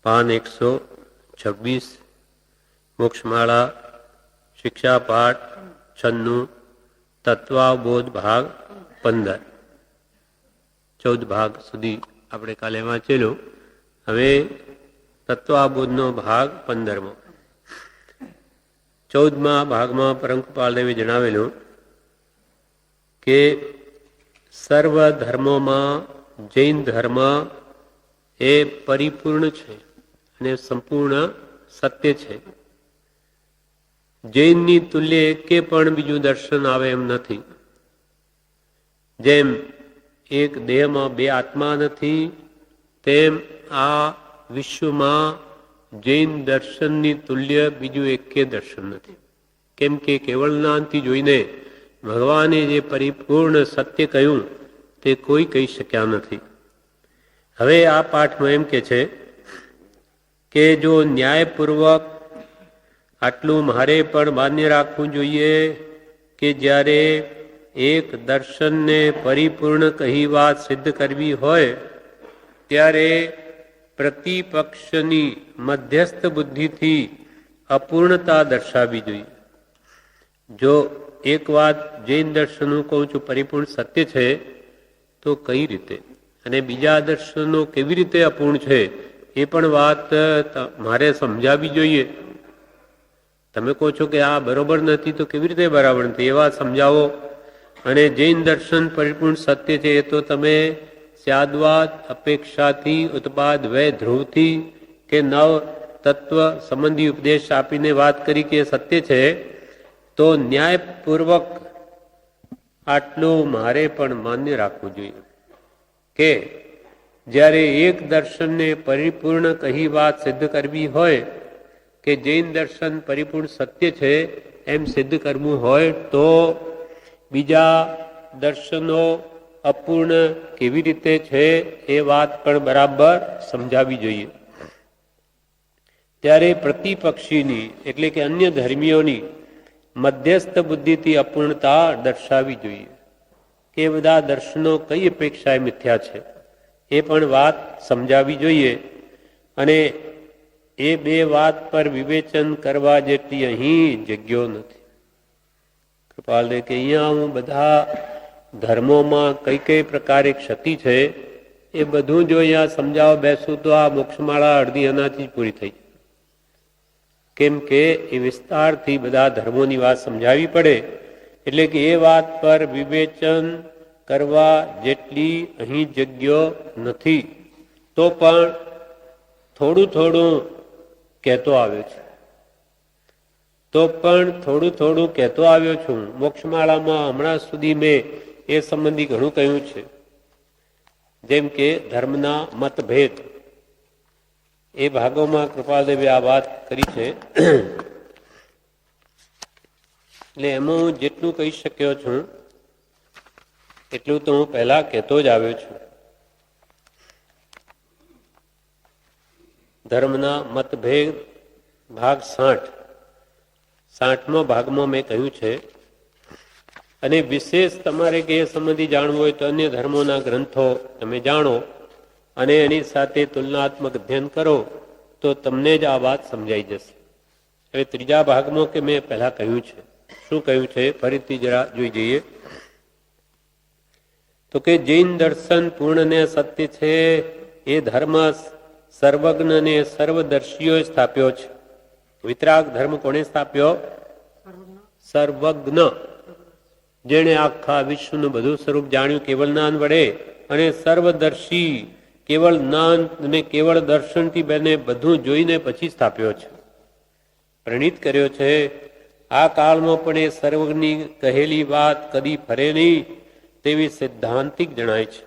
પાન 126, મોક્ષમાળા, શિક્ષા પાઠ 96, તત્વાબોધ ભાગ 15, 14 ભાગ સુધી આપણે કાલે વાંચેલું. હવે તત્વાબોધનો ભાગ 15મો. 14મા ભાગમાં પરમ કૃપાલદેવે જણાવેલું કે સર્વ ધર્મોમાં જૈન ધર્મ એ પરિપૂર્ણ છે અને સંપૂર્ણ સત્ય છે. જૈનની તુલ્ય એકે પણ બીજું દર્શન આવે એમ નથી. જેમ એક દેહમાં બે આત્મા નથી, તેમ આ વિશ્વમાં જૈન દર્શનની તુલ્ય બીજું એકે દર્શન નથી. કેમ કે કેવળ જ્ઞાનથી જોઈને ભગવાને જે પરિપૂર્ણ સત્ય કહ્યું તે કોઈ કહી શક્યા નથી. હવે આ પાઠમાં એમ કે છે કે જો ન્યાયપૂર્વક આટલું મારે પણ માન્ય રાખવું જોઈએ કે જ્યારે એક દર્શનને પરિપૂર્ણ કહી વાત સિદ્ધ કરવી હોય ત્યારે પ્રતિપક્ષની મધ્યસ્થ બુદ્ધિથી અપૂર્ણતા દર્શાવવી જોઈએ. જો એક વાત જૈન દર્શનનું કહું છું પરિપૂર્ણ સત્ય છે તો કઈ રીતે, અને બીજા દર્શનો કેવી રીતે અપૂર્ણ છે એ પણ વાત મારે સમજાવવી જોઈએ. તમે કહો છો કે આ બરોબર નથી તો કેવી રીતે બરાબર નથી એ વાત સમજાવો. અને જૈન દર્શન પરિપૂર્ણ સત્ય છે એ તો તમે સ્યાદવાદ અપેક્ષાથી ઉત્પાદ વય ધ્રુવથી કે નવ તત્વ સંબંધી ઉપદેશ આપીને વાત કરી કે સત્ય છે, તો ન્યાયપૂર્વક આટલું મારે પણ માન્ય રાખવું જોઈએ કે જ્યારે એક દર્શનને પરિપૂર્ણ કહી વાત સિદ્ધ કરવી હોય કે જૈન દર્શન પરિપૂર્ણ સત્ય છે એમ સિદ્ધ કરવું હોય તો બીજા દર્શનો અપૂર્ણ કેવી રીતે છે એ વાત પણ બરાબર સમજાવવી જોઈએ. ત્યારે પ્રતિપક્ષીની એટલે કે અન્ય ધર્મીઓની મધ્યસ્થ બુદ્ધિથી અપૂર્ણતા દર્શાવવી જોઈએ કે બધા દર્શનો કઈ અપેક્ષાએ મિથ્યા છે એ પણ વાત સમજાવવી જોઈએ. અને એ બે વાત પર વિવેચન કરવા જેટલી અહીં જગ્યો નથી. કૃપાલદેવ કે અહીંયા હું બધા ધર્મોમાં કઈ કઈ પ્રકારે ક્ષતિ છે એ બધું જો અહીંયા સમજાવવા બેસું તો આ મોક્ષમાળા અડધી એનાથી પૂરી થઈ. કેમ કે એ વિસ્તારથી બધા ધર્મોની વાત સમજાવવી પડે. એટલે કે એ વાત પર વિવેચન કરવા જેટલી અહીં જગ્યો નથી. તો પણ થોડું થોડું કહેતો આવ્યો છું. મોક્ષમાળામાં હમણાં સુધી મેં એ સંબંધી ઘણું કહ્યું છે. જેમ કે ધર્મના મતભેદ એ ભાગોમાં કૃપાલદેવે આ વાત કરી છે. એટલે એમાં હું જેટલું કહી શક્યો છું એટલું તો હું પહેલા કહેતો જ આવ્યો છું. ધર્મના મતભેદ ભાગ 60મો ભાગમાં મેં કહ્યું છે. અને વિશેષ તમારે કે એ સંબંધી જાણવું હોય તો અન્ય ધર્મોના ગ્રંથો તમે જાણો અને એની સાથે તુલનાત્મક અધ્યયન કરો તો તમને જ આ વાત સમજાઈ જશે. હવે ત્રીજા ભાગમાં કે મેં પહેલા કહ્યું છે, શું કહ્યું છે ફરીથી જરા જોઈ જઈએ. તો કે જૈન દર્શન પૂર્ણ ને સત્ય છે એ ધર્મ સર્વજ્ઞ ને સર્વદર્શીઓએ સ્થાપ્યો છે. વિતરાગ ધર્મ કોણે સ્થાપ્યો? સર્વજ્ઞ, જેણે આખા વિશ્વનું બધું સ્વરૂપ જાણ્યું કેવળ જ્ઞાન વડે, અને સર્વદર્શી કેવળ જ્ઞાન અને કેવળ દર્શનથી બેને બધું જોઈને પછી સ્થાપ્યો છે, પ્રણીત કર્યો છે. આ કાળમાં પણ એ સર્વજ્ઞની કહેલી વાત કદી ફરે નહીં તેવી સિદ્ધાંતિક જણાય છે.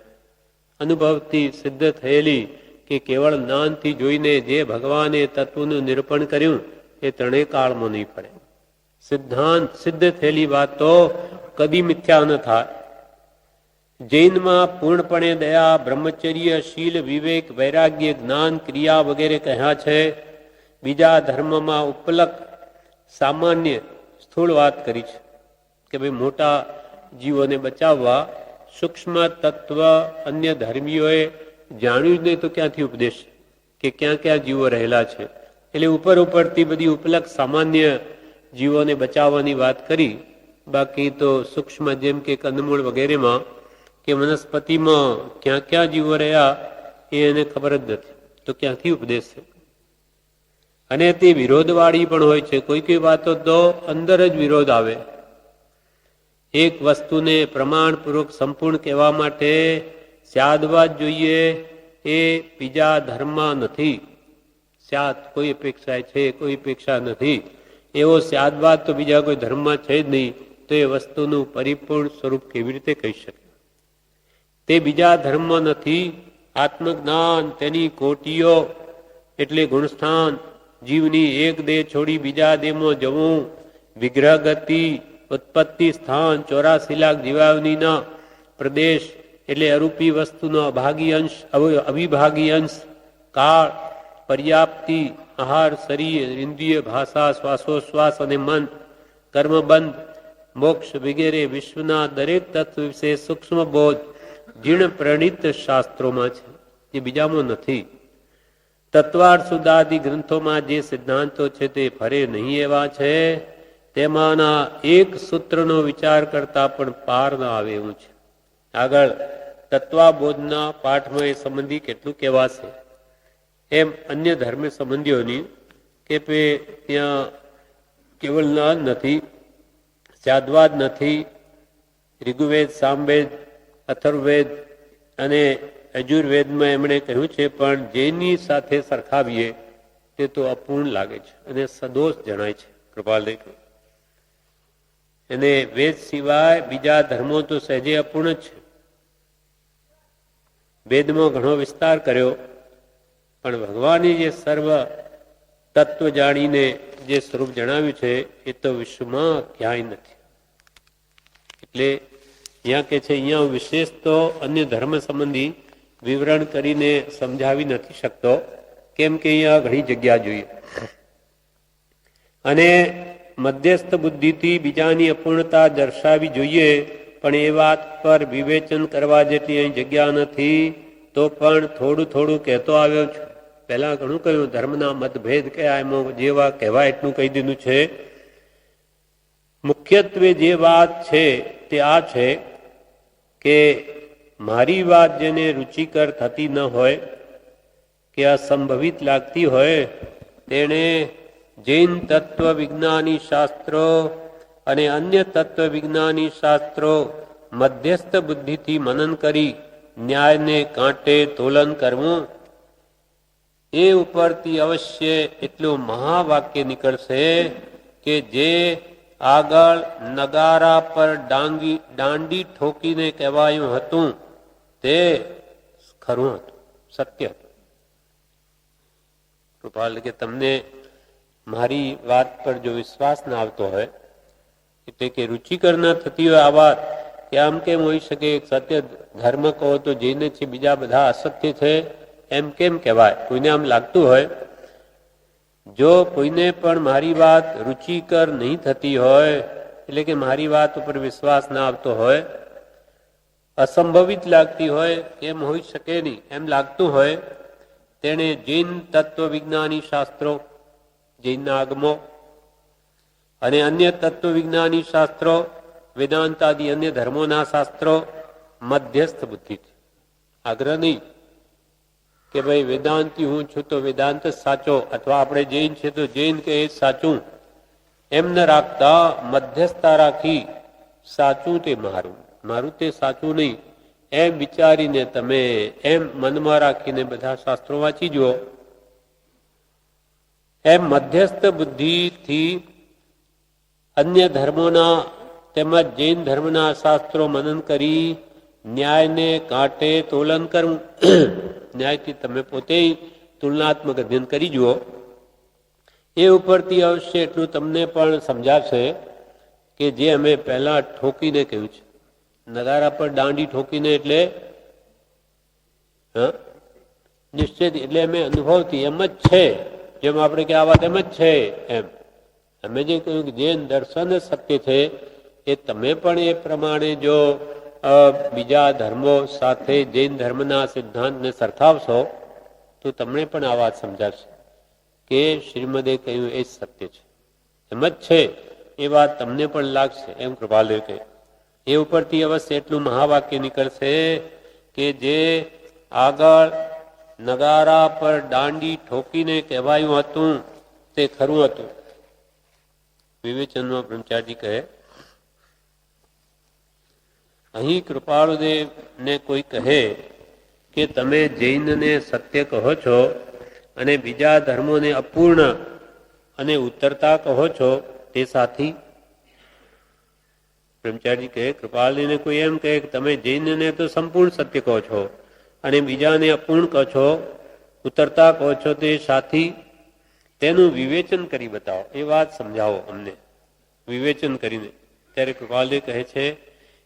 અનુભવથી સિદ્ધ થયેલી કે કેવળ જ્ઞાનથી જોઈને જે ભગવાને તત્વનું નિરૂપણ કર્યું એ ત્રણેય કાળમાં નહીં પડે. સિદ્ધાંત સિદ્ધ થયેલી વાત તો કદી મિથ્યા ન થાય. જૈનમાં પૂર્ણપણે દયા, બ્રહ્મચર્ય, શીલ, વિવેક, વૈરાગ્ય, જ્ઞાન, ક્રિયા વગેરે કહ્યા છે. બીજા ધર્મમાં ઉપલક સામાન્ય સ્થૂળ વાત કરી છે કે ભાઈ મોટા જીવોને બચાવવા. સૂક્ષ્મ તત્વ અન્ય ધર્મીઓએ જાણ્યું જ નહીં તો ક્યાંથી ઉપદેશ? કે ક્યાં ક્યાં જીવો રહેલા છે. એટલે ઉપરથી બધી ઉપલક સામાન્ય જીવોને બચાવવાની વાત કરી. બાકી તો સૂક્ષ્મ જેમ કે કંદમૂળ વગેરેમાં કે વનસ્પતિમાં ક્યાં ક્યાં જીવો રહ્યા એ એને ખબર જ નથી. તો ક્યાંથી ઉપદેશ છે? અને તે વિરોધવાળી પણ હોય છે. કોઈ કોઈ વાતો તો અંદર જ વિરોધ આવે. એક વસ્તુને પ્રમાણપૂર્વક સંપૂર્ણ કહેવા માટે સ્યાદવાદ જોઈએ, એ બીજા ધર્મમાં નથી. સ્યાદ કોઈ અપેક્ષા છે, કોઈ અપેક્ષા નથી, એવો સ્યાદવાદ તો બીજા કોઈ ધર્મમાં છે જ નહીં. તો એ વસ્તુનું પરિપૂર્ણ સ્વરૂપ કેવી રીતે કહી શકે? તે બીજા ધર્મમાં નથી. આત્મજ્ઞાન તેની કોટીઓ એટલે ગુણસ્થાન, જીવની એક દેહ છોડી બીજા દેહમાં જવું, વિગ્રહ ગતિ, ઉત્પત્તિ સ્થાન, 84 લાખ જીવાવનીના પ્રદેશ એટલે અરૂપી વસ્તુનો અભાગી અંશ, અવિભાગી અંશ, કાળ, પર્યાપ્તિ, આહાર, શરીર, ઇન્દ્રિય, ભાષા, શ્વાસોશ્વાસ અને મન, કર્મબંધ, મોક્ષ વગેરે વિશ્વના દરેક તત્વ વિશે સૂક્ષ્મ બોધ જીર્ણ પ્રણિત શાસ્ત્રોમાં છે, જે બીજામાં નથી. તત્વાર્થ સુધાદિ ગ્રંથોમાં જે સિદ્ધાંતો છે તે ફરે નહીં એવા છે. તેમાંના એક સૂત્રનો વિચાર કરતા પણ પાર ન આવે એવું છે. આગળ તત્વાબોધના પાઠમાં એ સંબંધી કેટલું કહેવાશે. એમ અન્ય ધર્મ સંબંધીઓની કે ત્યાં કેવલ જ્ઞાન નથી, સ્યાદવાદ નથી. ઋગ્વેદ, સામવેદ, અથર્વવેદ અને યજુર્વેદમાં એમણે કહ્યું છે, પણ જેની સાથે સરખાવીએ તે તો અપૂર્ણ લાગે છે અને સદોષ જણાય છે. કૃપાલદેવ એને વેદ સિવાય બીજા ધર્મો તો સહેજે અપૂર્ણ છે. વેદમાં ઘણો વિસ્તાર કર્યો, પણ ભગવાનની જે સર્વ તત્વ જાણીને જે સ્વરૂપ જણાવ્યું છે એ તો વિશ્વમાં ક્યાંય નથી. એટલે અહીંયા કે છે, અહીંયા વિશેષ તો અન્ય ધર્મ સંબંધી વિવરણ કરીને સમજાવી નથી શકતો, કેમ કે અહીંયા ઘણી જગ્યા જોઈએ. અને મધ્યસ્થ બુદ્ધિથી બીજાની અપૂર્ણતા દર્શાવી જોઈએ, પણ એ વાત પર વિવેચન કરવા જેટલી અહીં જગ્યા નથી. તો પણ થોડું થોડું કહેતો આવ્યો છું. પહેલા ઘણું કહ્યું, ધર્મના મતભેદ કયા એમાં જેવા કહેવાય એટલું કહી દીધું છે. મુખ્યત્વે જે વાત છે તે આ છે કે મારી વાત જેને રુચિકર થતી ન હોય કે અસંભવિત લાગતી હોય, તેણે જૈન તત્વ વિજ્ઞાની શાસ્ત્રો અને અન્ય તત્વ વિજ્ઞાની શાસ્ત્રો મધ્યસ્થ બુદ્ધિથી મનન કરી ન્યાયને કાંટે તોલન કરવું. એ ઉપરથી અવશ્ય એટલું મહાવાક્ય નીકળશે કે જે આગળ નગારા પર દાંડી ઠોકીને કહેવાયું હતું તે ખરું હતું, સત્ય હતું. કૃપાલ કે તમને મારી વાત પર જો વિશ્વાસ ના આવતો હોય, એટલે કે રુચિકર ના થતી હોય આ વાત, કે આમ કેમ હોઈ શકે? સત્ય ધર્મ કહો તો જઈને છે, બીજા બધા અસત્ય છે, એમ કેમ કહેવાય? કોઈને આમ લાગતું હોય, જો કોઈને પણ મારી વાત રુચિકર નહીં થતી હોય, એટલે કે મારી વાત ઉપર વિશ્વાસ ના આવતો હોય, અસંભવિત લાગતી હોય, એમ હોઈ શકે નહીં એમ લાગતું હોય, તેણે જૈન તત્વ વિજ્ઞાની શાસ્ત્રો, જૈનના આગમો અને અન્ય તત્વ વિજ્ઞાની શાસ્ત્રો, વેદાંતાદિ અન્ય ધર્મોના શાસ્ત્રો મધ્યસ્થ બુદ્ધિથી, આગ્રહ નહીં કે ભાઈ વેદાંતી હું છું તો વેદાંત જ સાચો, અથવા આપણે જૈન છે તો જૈન કે એ સાચું, એમ ન રાખતા મધ્યસ્થતા રાખી સાચું તે મારું, મારું તે સાચું નહીં, એમ વિચારીને તમે એમ મનમાં રાખીને બધા શાસ્ત્રો વાંચી જુઓ. એમ મધ્યસ્થ બુદ્ધિથી અન્ય ધર્મોના તેમજ જૈન ધર્મના શાસ્ત્રો મનન કરી ન્યાયને કાંટે તોલન કરવું. ન્યાયથી તમે પોતે તુલનાત્મક અધ્યયન કરી જુઓ. એ ઉપરથી અવશ્ય એટલું તમને પણ સમજાશે કે જે અમે પહેલા ઠોકીને કહ્યું છે, નગારા પર દાંડી ઠોકીને એટલે નિશ્ચિત, એટલે અમે અનુભવથી એમ જ છે, જેમ આપણે કે આ વાત એમ જ છે એમ અમે જે કહ્યું કે જૈન દર્શન સત્ય છે, એ તમે પણ એ પ્રમાણે જો બીજા ધર્મો સાથે જૈન ધર્મના સિદ્ધાંતને સરખાવશો તો તમને પણ આ વાત સમજાશે કે શ્રીમદે કહ્યું એ જ સત્ય છે, એમ જ છે એ વાત તમને પણ લાગશે, એમ કૃપાલદેવ કહે. એ ઉપરથી અવશ્ય એટલું મહાવાક્ય નીકળશે કે જે આગળ નગારા પર દાંડી ઠોકીને કહેવાયું હતું તે ખરું હતું. વિવેચનમાં બ્રહ્મચારી કહે, અહીં કૃપાળુદેવને કોઈ કહે કે તમે જૈનને સત્ય કહો છો અને બીજા ધર્મોને અપૂર્ણ અને ઉત્તરતા કહો છો, તે સાથી? બ્રહ્મચારી કહે, કૃપાળજીને કોઈ એમ કહે કે તમે જૈનને તો સંપૂર્ણ સત્ય કહો છો અને બીજાને અપૂર્ણ કહો છો, ઉત્તરતા કહો છો, તે સાથી? તેનું વિવેચન કરી બતાવો, એ વાત સમજાવો અમને વિવેચન કરીને. ત્યારે કૃપાલજી કહે છે,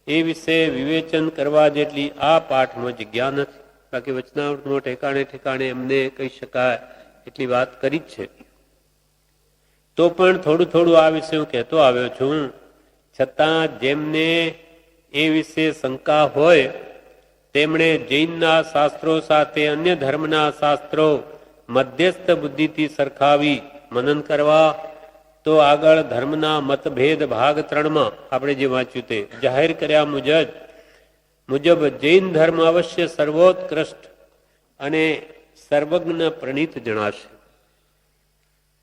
એ વિશે વિવેચન કરવા જેટલી આ પાઠમાં જગ્યા નથી. બાકી વચનામૃતમાં ઠેકાણે ઠેકાણે એમને કહી શકાય એટલી વાત કરી જ છે. તો પણ થોડું થોડું આ વિશે હું કહેતો આવ્યો છું. છતાં જેમને એ વિશે શંકા હોય તેમણે જૈનના શાસ્ત્રો સાથે અન્ય ધર્મના શાસ્ત્રો મધ્યસ્થ બુદ્ધિથી સરખાવી મનન કરવા, તો આગળ ધર્મના મતભેદ ભાગ 3માં આપણે જે વાંચ્યું તે જાહેર કર્યા મુજબ જૈન ધર્મ અવશ્ય સર્વોત્કૃષ્ટ અને સર્વજ્ઞ પ્રણીત જણાશે.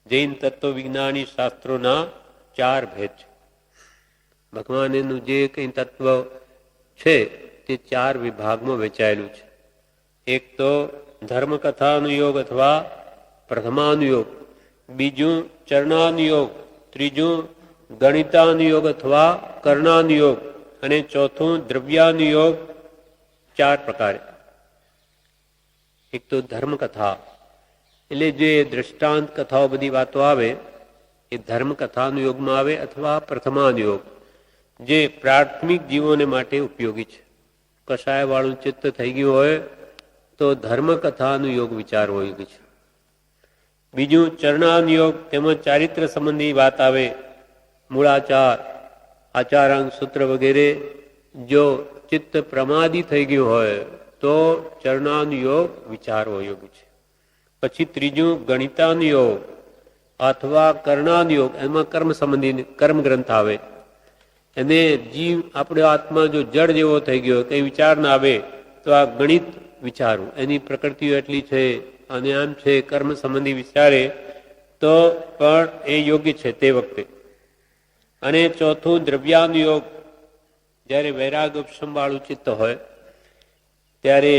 જૈન તત્વ વિજ્ઞાની શાસ્ત્રોના 4 ભેદ છે. ભગવાનનું જે કંઈ તત્વ છે તે 4 વિભાગમાં વહેંચાયેલું છે. એક તો ધર્મકથાનુયોગ અથવા પ્રથમાનુયોગ, બીજું ચરણાનુયોગ, ત્રીજું ગણિતાનુયોગ અથવા કર્ણાનુયોગ અને ચોથું દ્રવ્યાનુયોગ. 4 પ્રકારે. એક તો ધર્મકથા એટલે જે દ્રષ્ટાંત કથાઓ બધી વાતો આવે એ ધર્મકથાનુયોગમાં આવે અથવા પ્રથમાનુયોગ, જે પ્રાથમિક જીવોને માટે ઉપયોગી છે. કષાય વાળું ચિત્ત થઈ ગયું હોય તો ધર્મકથાનુયોગ વિચારવો યોગ્ય છે. બીજું ચરણાનુયોગ, તેમાં ચારિત્ર સંબંધી વાત આવે, મૂળાચાર, આચારાંગ સૂત્ર વગેરે. જો ચિત્ત પ્રમાદી થઈ ગયું હોય તો ચરણાનુયોગ વિચારવો યોગ્ય છે. પછી ત્રીજું ગણિતાનુયોગ અથવા કર્ણાનુયોગ, એમાં કર્મ સંબંધી કર્મ ગ્રંથ આવે. એને જીવ આપણો આત્મા જો જડ જેવો થઈ ગયો, કઈ વિચાર ના આવે તો આ ગણિત વિચારવું, એની પ્રકૃતિઓ એટલી છે અને આમ છે, કર્મ સંબંધી વિચારે તો પણ એ યોગ્ય છે તે વખતે. અને ચોથું દ્રવ્યાનુયોગ, જ્યારે વૈરાગ ઉપશમ વાળું ચિત્ત હોય ત્યારે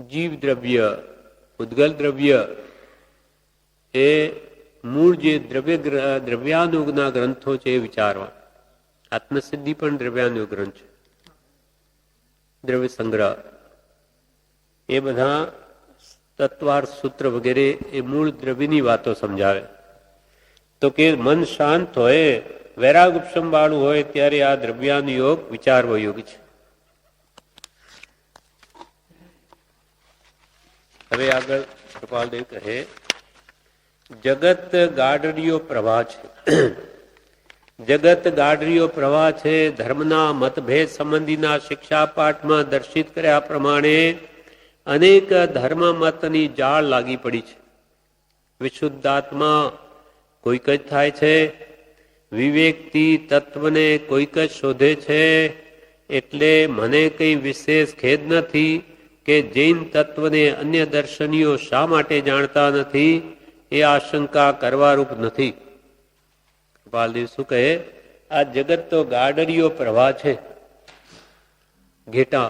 જીવ દ્રવ્ય, ઉદ્ગલ દ્રવ્ય, એ મૂળ જે દ્રવ્યાનુયોગના ગ્રંથો છે એ વિચારવા. આત્મસિદ્ધિ પણ દ્રવ્યાનુયોગ ગ્રંથ છે. દ્રવ્ય સંગ્રહ, એ બધા તત્વાર સૂત્ર વગેરે એ મૂળ દ્રવ્યની વાતો સમજાવે. તો કે મન શાંત હોય, વૈરાગ ઉપશમ વાળું હોય ત્યારે આ દ્રવ્યાનુયોગ વિચારવો યોગ્ય છે. હવે આગળ કૃપાલદેવ કહે, જગત ગાડડીયો પ્રવાહ છે. જગત ગાડડીયો પ્રવાહ છે. ધર્મના મતભેદ સંબંધીના શિક્ષા પાઠમાં દર્શિત કર્યા પ્રમાણે અનેક ધર્મ મતની જાળ લાગી પડી છે. વિશુદ્ધાત્મા કોઈક જ થાય છે, વિવેકથી તત્વને કોઈક જ શોધે છે. એટલે મને કંઈ વિશેષ ખેદ નથી કે જૈન તત્વને અન્ય દર્શનીઓ શા માટે જાણતા નથી, એ આશંકા કરવારૂપ નથી. કૃપાલદેવ શું કહે, આ જગત તો ગાડડીયો પ્રવાહ છે. ઘેટા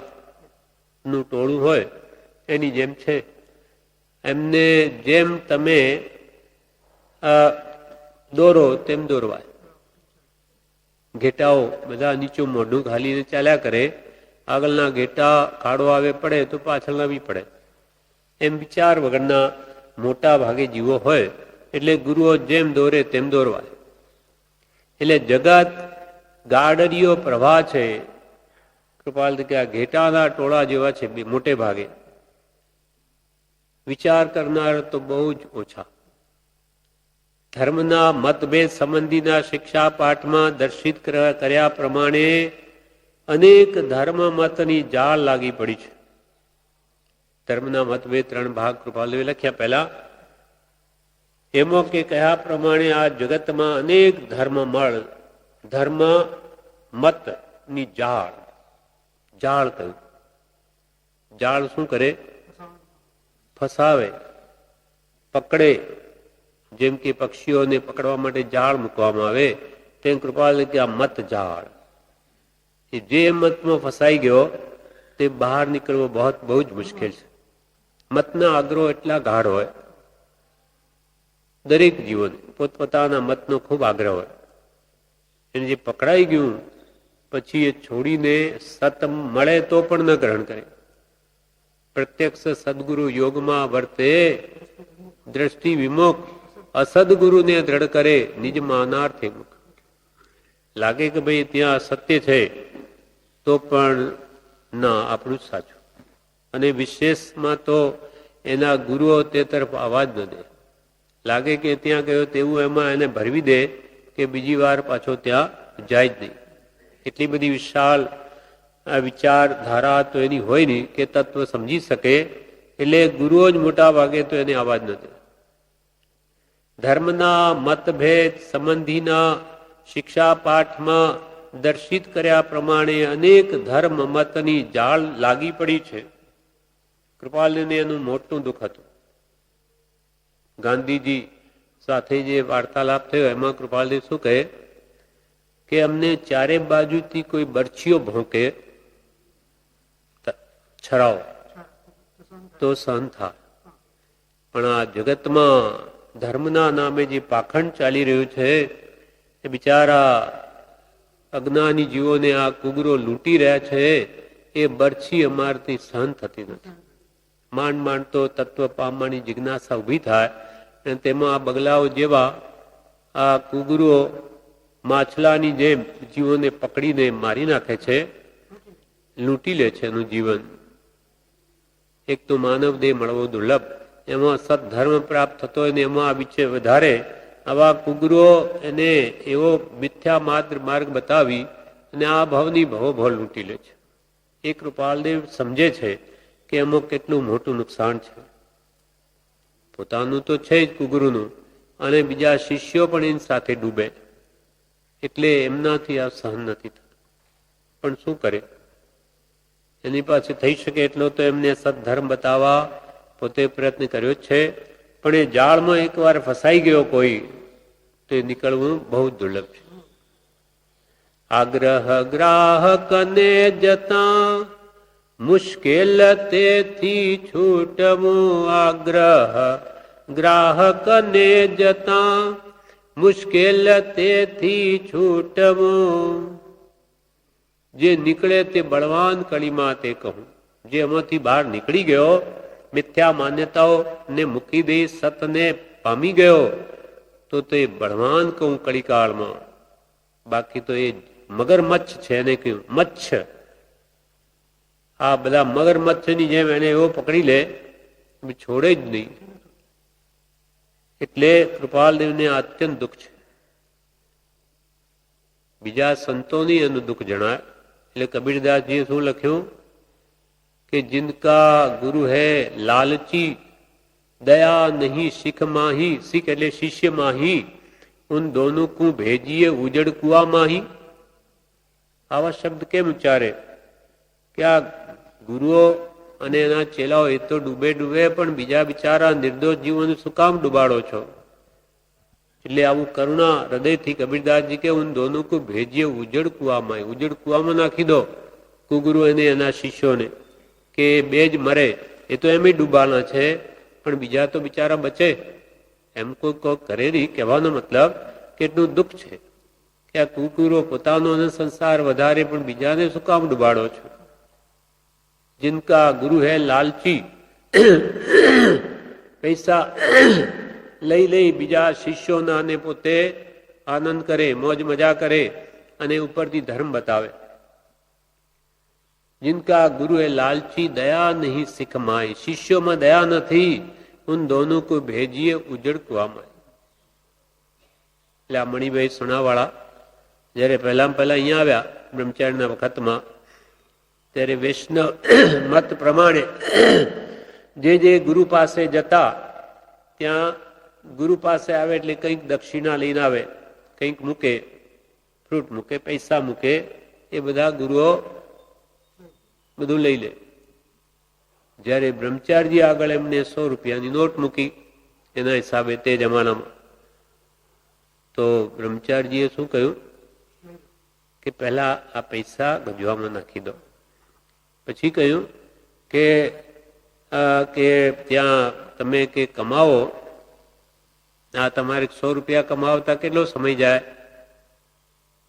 નું ટોળું હોય એની જેમ છે. એમને જેમ તમે દોરો તેમ દોરવાય. ઘેટાઓ બધા નીચું મોઢું ઘાલીને ચાલ્યા કરે, આગળના ઘેટા ખાડો આવે પડે તો પાછળના બી પડે. એમ વિચાર વગરના મોટા ભાગે જીવો હોય, એટલે ગુરુઓ જેમ દોરે તેમ દોરવાય. એટલે જગત ગાડડીયો પ્રવાહ છે. કૃપાલ કે આ ઘેટાના ટોળા જેવા છે મોટે ભાગે. વિચાર કરનાર તો બહુ જ ઓછા. ધર્મના મતભેદ સંબંધીના શિક્ષા પાઠમાં દર્શિત કર્યા પ્રમાણે અનેક ધર્મ મતની જાળ લાગી પડી છે. ધર્મના મતભેદ 3 ભાગ કૃપાલદેવે લખ્યા. પહેલા એમાં કે કયા પ્રમાણે આ જગતમાં અનેક ધર્મ મતની જાળ કહ્યું. જાળ શું કરે? ફસાવે, પકડે. જેમ કે પક્ષીઓને પકડવા માટે જાળ મૂકવામાં આવે તેમ કૃપાલ કે આ મત જાળ, જે મતમાં ફસાઈ ગયો તે બહાર નીકળવો બહુ જ મુશ્કેલ છે. મતના આગ્રહો એટલા ગાઢ હોય, દરેક જીવોને પોતપોતાના મતનો ખૂબ આગ્રહ હોય. એને જે પકડાઈ ગયું પછી એ છોડીને સત મળે તો પણ ન ગ્રહણ કરે. પ્રત્યક્ષ સદગુરુ યોગમાં વર્તે, દ્રષ્ટિ વિમુખ અસદગુરુને દ્રઢ કરે, નિજ માનાર્થે મુખ. લાગે કે ભાઈ ત્યાં સત્ય છે તો પણ ના, આપણું જ સાચું. અને વિશેષમાં તો એના ગુરુઓ તે તરફ આવા જ ન દે. લાગે કે ત્યાં ગયો તેવું એમાં એને ભરવી દે કે બીજી વાર પાછો ત્યાં જાય જ નહીં. એટલી બધી વિશાળ વિચારધારા તો એની હોય નહીં કે તત્વ સમજી શકે. એટલે ગુરુઓ જ મોટા ભાગે તો એને આવા જ ન દે. ધર્મના મતભેદ સંબંધીના શિક્ષા પાઠમાં દર્શિત કર્યા પ્રમાણે અનેક ધર્મ મતની જાળ લાગી પડી છે. કૃપાલને એનું મોટું દુઃખ હતું. ગાંધીજી સાથે જે વાર્તાલાપ થયો એમાં કૃપાલદેવ શું કહે કે અમને ચારે બાજુથી કોઈ બરછીઓ ભોંકે, છરાવો તો સહન થાય, પણ આ જગતમાં ધર્મના નામે જે પાખંડ ચાલી રહ્યું છે એ બિચારા અજ્ઞાની જીવોને આ કુગરો લૂંટી રહ્યા છે. એ બરછી અમારથી સહન થતી નથી. માંડ તો તત્વ પામવાની જિજ્ઞાસા ઊભી થાય અને તેમાં આ બગલાઓ જેવા આ કુગરો માછલાની જેમ જીવોને પકડીને મારી નાખે છે, લૂંટી લે છે એનું જીવન. એક તો માનવ દેહ મળવો દુર્લભ, એમાં સદધર્મ પ્રાપ્ત થતો હોય ને એમાં આ વિશે વધારે આવા કુગરો એને એવો મિથ્યા માર્ગ બતાવી અને આ ભાવની ભવો લૂંટી લે છે. એ કૃપાલદેવ સમજે છે કે એમાં કેટલું મોટું નુકસાન છે. પોતાનું તો છે જ કુગરુનું, અને બીજા શિષ્યો પણ એની સાથે ડૂબે, એટલે એમનાથી આ સહન નથી થતું. પણ શું કરે? એની પાસે થઈ શકે એટલો તો એમને સદધર્મ બતાવવા પોતે પ્રયત્ન કર્યો છે. પણ એ જાળમાં એકવાર ફસાઈ ગયો કોઈ તો એ નીકળવું બહુ દુર્લભ છે. આગ્રહ ગ્રાહકને જતા મુશ્કેલ તેથી છૂટવું. આગ્રહ ગ્રાહકને જતા મુશ્કેલ તેથી છૂટવું. જે નીકળે તે બળવાન કળીમાં તે કહું. જે એમાંથી બહાર નીકળી ગયો, મિથ્યા માન્યતાઓ ને મૂકી દઈ સતને પામી ગયો તો તે બળવાન કહું કળીકાળમાં. બાકી તો એ મગરમચ્છ છે, એને કહ્યું મચ્છ. આ બધા મગરમચ્છની જેમ એને એવો પકડી લે છોડે જ નહીં. એટલે કૃપાલદેવને અત્યંત દુઃખ છે. બીજા સંતોની એનું દુઃખ જણાય. એટલે કબીરદાસજીએ શું લખ્યું કે जिनका गुरु है लालची दया नहीं सिख माही. सिख એટલે શિષ્ય માહી. उन दोनों को भेजिए उजड़ कुआ माही. આવા શબ્દ કેમ ઉચ્ચારે કે આ ગુરુઓ અને એના ચેલાઓ એ તો ડૂબે પણ બીજા બિચારા નિર્દોષ જીવોને શું કામ ડૂબાડો છો? એટલે આવું કરુણા હૃદયથી કબીરદાસજી કે ઉન દોનો કો ભેજીએ ઉજડ કુવામાં. ઉજડ કુવામાં નાખી દો કુગુરુ અને એના શિષ્યોને, કે બે જ મરે. એ તો એમ ડૂબાના છે પણ બીજા તો બિચારા બચે. એમ કોઈ કરે નહીં. કહેવાનો મતલબ કેટલું દુઃખ છે કે આ કુકુરો પોતાનો સંસાર વધારે પણ બીજાને શું કામ ડૂબાડો છો? जिनका गुरु है लालची પૈસા લઈ બીજા શિષ્યોના અને પોતે આનંદ કરે, મોજ મજા કરે અને ઉપરથી ધર્મ બતાવે. जिनका गुरु है लालची दया नहीं सिख माई. શિષ્યોમાં દયા નથી. ઉન દોનો કો ભેજીએ ઉજડ કુવામાં. એટલે આ મણિભાઈ સોનાવાળા જયારે પહેલા અહીંયા આવ્યા બ્રહ્મચારીના વખતમાં, ત્યારે વૈષ્ણવ મત પ્રમાણે જે ગુરુ પાસે જતા ત્યાં ગુરુ પાસે આવે એટલે કંઈક દક્ષિણા લઈને આવે, કંઈક મૂકે, ફ્રૂટ મૂકે, પૈસા મૂકે, એ બધા ગુરુઓ બધું લઈ લે. જ્યારે બ્રહ્મચારીજી આગળ એમને 100 રૂપિયાની નોટ મૂકી એના હિસાબે તે જમાનામાં, તો બ્રહ્મચારીજીએ શું કહ્યું કે પહેલા આ પૈસા ગજવામાં નાખી દો. પછી કહ્યું કે ત્યાં તમે કે કમાવો, આ તમારે 100 રૂપિયા કમાવતા કેટલો સમય જાય?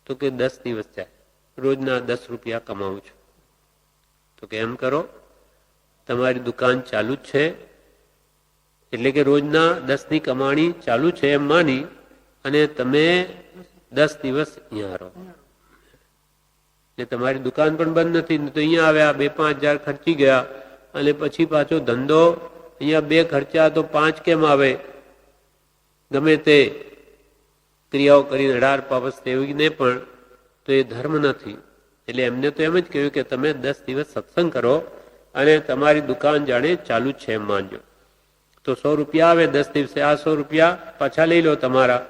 તો કે 10 દિવસ જાય. રોજના 10 રૂપિયા કમાવું છું. તો કે એમ કરો, તમારી દુકાન ચાલુ જ છે એટલે કે રોજના 10ની કમાણી ચાલુ છે એમ માની અને તમે 10 દિવસ અહીંયા રહો. ને તમારી દુકાન પણ બંધ નથી, તો અહીંયા આવ્યા, 2-5 હજાર ખર્ચી ગયા અને પછી પાછો ધંધો અહીંયા 2 ખર્ચા તો 5 કેમ આવે? ગમે તે ક્રિયાઓ કરીને 18 પાપસ તેવીને પણ તો એ ધર્મ નથી. એટલે એમને તો એમ જ કહ્યું કે તમે 10 દિવસ સત્સંગ કરો અને તમારી દુકાન જાણે ચાલુ જ છે એમ માનજો. તો 100 રૂપિયા આવે 10 દિવસે, આ 100 રૂપિયા પાછા લઈ લો તમારા.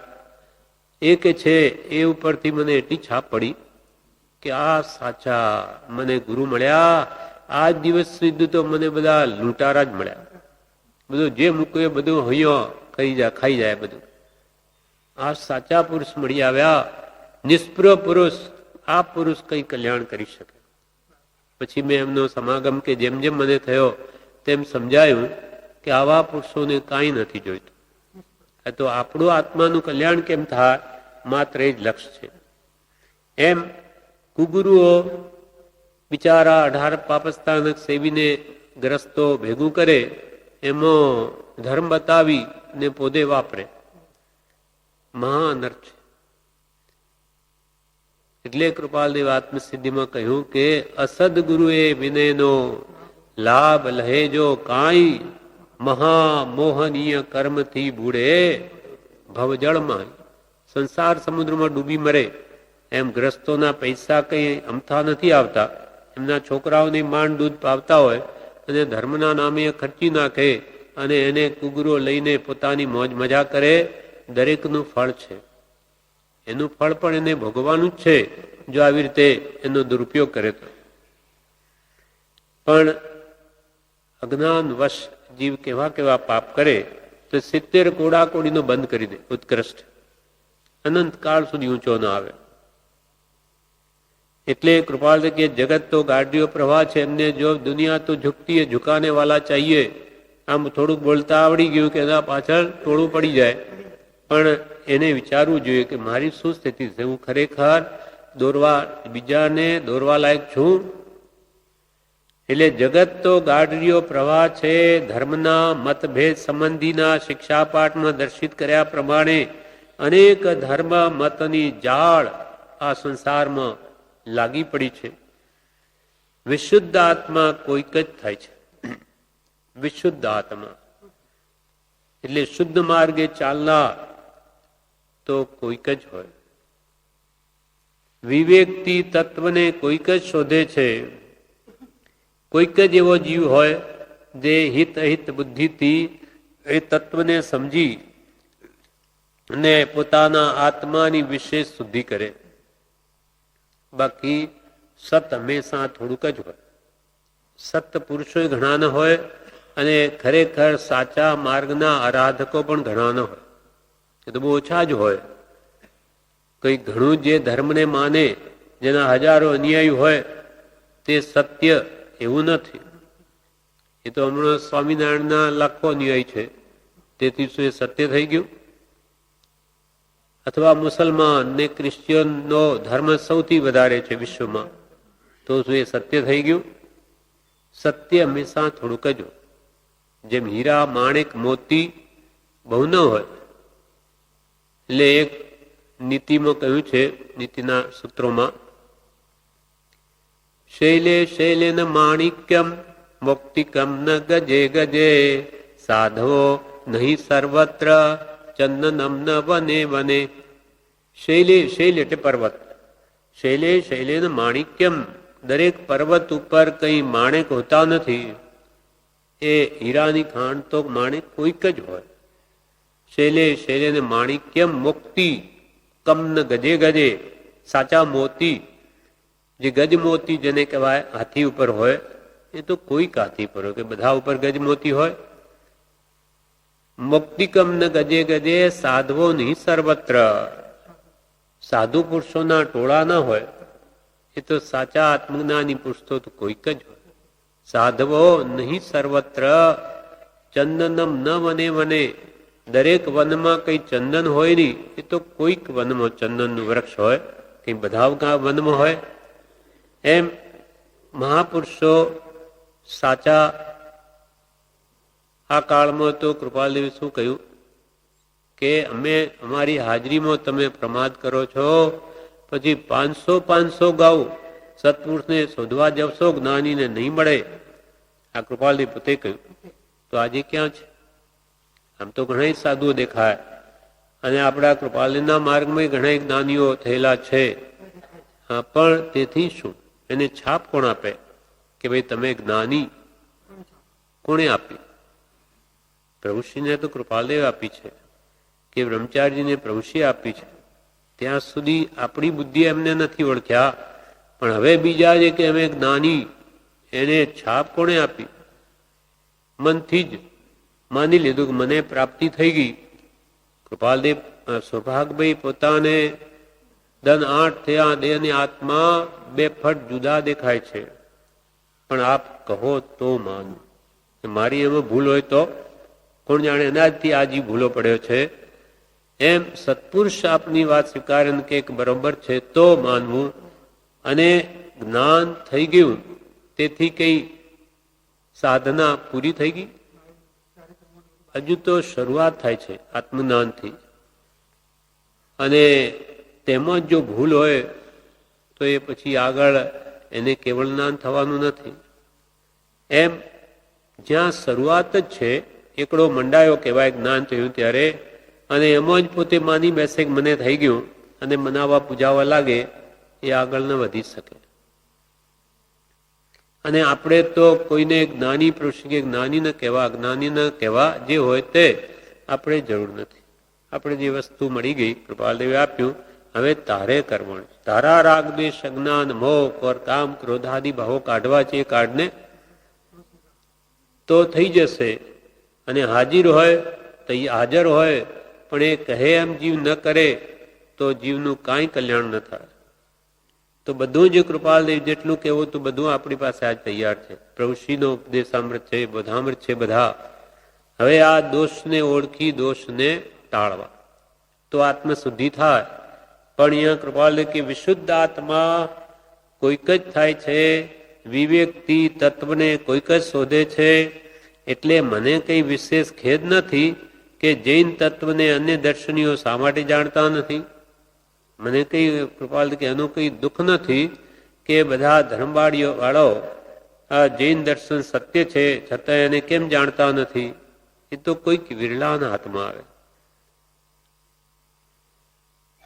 એ કે છે એ ઉપરથી મને એટલી છાપ પડી કે આ સાચા મને ગુરુ મળ્યા. આ દિવસ સુધી તો મને બધા લૂંટારા જ મળ્યા, બધું જે મૂક્યું એ બધું હૈયો ખાઈ જાય બધું. આ સાચા પુરુષ મળી આવ્યા, નિષ્પ્રહ પુરુષ. આ પુરુષ કઈ કલ્યાણ કરી શકે. પછી મેં એમનો સમાગમ કે જેમ જેમ મને થયો તેમ સમજાયું કે આવા પુરુષોને કાંઈ નથી જોઈતું. તો આપણું આત્માનું કલ્યાણ કેમ થાય, માત્ર એ જ લક્ષ્ય છે. એમ કુગુરુઓ બિચારા 18 પાપસ્થાનક સેવીને ગ્રસ્તો ભેગું કરે, એમાં ધર્મ બતાવી ને પોતે વાપરે, મહાનર્થ છે. એટલે કૃપાલદેવ આત્મસિદ્ધિમાં કહ્યું કે અસદગુરુએ વિનયનો લાભ લહેજો કાંઈ, મહામોહનીય કર્મથી બુડે ભવજળમાં. સંસાર સમુદ્રમાં ડૂબી મરે એમ ગ્રસ્તોના પૈસા કઈ અમથા નથી આવતા. એમના છોકરાઓને માંડ દૂધ પાવતા હોય અને ધર્મના નામે ખર્ચી નાખે અને એને કુગરો લઈને પોતાની મોજ મજા કરે. દરેકનું ફળ છે, એનું ફળ પણ એને ભોગવવાનું જ છે જો આવી રીતે એનો દુરુપયોગ કરે તો. પણ અજ્ઞાનવશ જીવ કેવા કેવા પાપ કરે તો 70 કોડાકોડીનો બંધ કરી દે. ઉત્કૃષ્ટ અનંત કાળ સુધી ઊંચો ના આવે. એટલે કૃપાલ કે જગત તો ગાડીઓ પ્રવાહ છે, એમને જો દુનિયા તો ઝુકતી હે, ઝુકાને વાલા ચાહીએ. આમ થોડુંક બોલતા આવડી ગયું કે એના પાછળ ટોળું પડી જાય, પણ એને વિચારવું જોઈએ કે મારી શું સ્થિતિ છે, હું ખરેખર બીજાને દોરવા લાયક છું. એટલે જગત તો ગાડીઓ પ્રવાહ છે. ધર્મના મતભેદ સંબંધીના શિક્ષાપાઠમાં દર્શિત કર્યા પ્રમાણે અનેક ધર્મ મતની જાળ આ સંસારમાં લાગી પડી છે. વિશુદ્ધ આત્મા કોઈક જ થાય છે. વિશુદ્ધ આત્મા એટલે શુદ્ધ માર્ગે ચાલનાર તો કોઈક જ હોય. વિવેકથી તત્વને કોઈક જ શોધે છે. કોઈક જ એવો જીવ હોય જે હિત અહિત બુદ્ધિથી એ તત્વને સમજી અને પોતાના આત્માની વિશેષ શુદ્ધિ કરે. બાકી સત હંમેશા થોડુંક જ હોય. સત પુરુષો ઘણા ન હોય અને ખરેખર સાચા માર્ગના આરાધકો પણ ઘણા ન હોય. એ તો બહુ ઓછા જ હોય. કઈ ઘણું જે ધર્મને માને, જેના હજારો અન્યાયી હોય તે સત્ય એવું નથી. એ તો હમણાં સ્વામિનારાયણના લાખો અન્યાયી છે, તેથી શું એ સત્ય થઈ ગયું? અથવા મુસલમાન ને ક્રિશ્ચિયનનો ધર્મ સૌથી વધારે છે વિશ્વમાં, તો શું એ સત્ય થઈ ગયું? સત્ય હંમેશા થોડુંક જ હોય. જેમ હીરા માણેક મોતી બહુ ન હોય. એટલે એક નીતિમાં કહ્યું છે, નીતિના સૂત્રોમાં, શૈલે શૈલેન માણિક્યમ મોક્તિકમ ન ગજે ગજે સાધવો નહીં સર્વત્ર ચંદનમ ન વને વને. શૈલે શૈલ એટલે પર્વત. શૈલે શૈલેન માણિક્યમ, દરેક પર્વત ઉપર કઈ માણેક હોતા નથી. એ હીરાની ખાણ તો માણિક કોઈક જ હોય. શૈલે શૈલે ને માણિક્યમ મોક્તિ કમ ન ગજે ગજે. સાચા મોતી, જે ગજ મોતી જેને કહેવાય હાથી ઉપર હોય, એ તો કોઈક હાથી પર હોય, કે બધા ઉપર ગજ મોતી હોય. મુક્તિકમ ન ગજે ગજે સાધવો નહીં સર્વત્ર. સાધુ પુરુષોના ટોળા ના હોય, એ તો સાચા આત્મજ્ઞાની પુરુષો તો કોઈક જ હોય. સાધવો નહીં સર્વત્ર ચંદનમ ન વને વને. દરેક વનમાં કઈ ચંદન હોય નહીં, એ તો કોઈક વનમાં ચંદનનું વૃક્ષ હોય, કઈ બધા વનમાં હોય. એમ મહાપુરુષો સાચા. આ કાળમાં તો કૃપાલદેવે શું કહ્યું કે અમે અમારી હાજરીમાં તમે પ્રમાદ કરો છો, પછી 500 ગાઉ સત્પુરુષને શોધવા જશો, જ્ઞાનીને નહીં મળે. આ કૃપાલદેવ પોતે કહ્યું. તો આજે ક્યાં છે? આમ તો ઘણા સાધુઓ દેખાય, અને આપણા કૃપાલના માર્ગમાં ઘણા જ્ઞાનીઓ થયેલા છે. હા, પણ તેથી શું? એને છાપ કોણ આપે કે ભાઈ તમે જ્ઞાની? કોણે આપી? પ્રભુશ્રીને તો કૃપાલદેવ આપી છે, કે બ્રહ્મચારીજીને પ્રભુશ્રી આપી છે. ત્યાં સુધી આપણી બુદ્ધિ એમને નથી ઓળખ્યા, પણ હવે બીજા છે કે અમે જ્ઞાની, એને છાપ કોણે આપી? મનથી જ માની લીધું કે મને પ્રાપ્તિ થઈ ગઈ. કૃપાલદેવ સૌભાગભાઈ પોતાને ધન 8 થયા, દેહ અને આત્મા 2 ફટ જુદા દેખાય છે, પણ આપ કહો તો માનું. મારી એમાં ભૂલ હોય તો કોણ જાણે, એનાથી આજી ભૂલો પડ્યો છે. એમ સત્પુરુષ આપની વાત સ્વીકારે કે બરોબર છે તો માનવું. અને જ્ઞાન થઈ ગયું, તેથી કઈ સાધના પૂરી થઈ ગઈ? હજુ તો શરૂઆત થાય છે આત્મજ્ઞાનથી. અને તેમાં જો ભૂલ હોય તો એ પછી આગળ એને કેવળ જ્ઞાન થવાનું નથી. એમ જ્યાં શરૂઆત જ છે, એકડો મંડાયો કહેવાય જ્ઞાન થયું ત્યારે, અને એમાં જ પોતે માની બેસે કે મને થઈ ગયું, અને મનાવવા પૂજાવા લાગે, એ આગળ ન વધી શકે. અને આપણે તો કોઈને જ્ઞાની પુરુષ કે જ્ઞાની ન કહેવા, જ્ઞાની ન કહેવા, જે હોય તે આપણે જરૂર નથી. આપણે જે વસ્તુ મળી ગઈ, કૃપાલદેવે આપ્યું, હવે તારે કરવાનું. તારા રાગ દ્વેષ અજ્ઞાન મોહ ઓર કામ ક્રોધાદિ ભાવો કાઢવા છે, એ કાઢને તો થઈ જશે. અને હાજર હોય પણ એ કહે એમ જીવ ન કરે તો જીવનું કાંઈ કલ્યાણ ન થાય. તો બધું જ કૃપાલદેવ જેટલું કહેવું તો બધું આપણી પાસે આજ તૈયાર છે. પ્રભુશ્રીનો ઉપદેશામૃત છે, બોધામૃત છે બધા. હવે આ દોષને ઓળખી દોષને ટાળવા તો આત્મશુદ્ધિ થાય. પણ અહીંયા કૃપાલદેવ કે વિશુદ્ધ આત્મા કોઈક જ થાય છે, વિવેકથી તત્વને કોઈક જ શોધે છે. એટલે મને કઈ વિશેષ ખેદ નથી કે જૈન તત્વને અન્ય દર્શનીઓ શા માટે જાણતા નથી. મને કઈ કૃપાલ કે એનું કઈ દુઃખ નથી કે બધા ધર્મવાળીઓ વાળો આ જૈન દર્શન સત્ય છે છતાં એને કેમ જાણતા નથી. એ તો કોઈક વિરલાના હાથમાં આવે.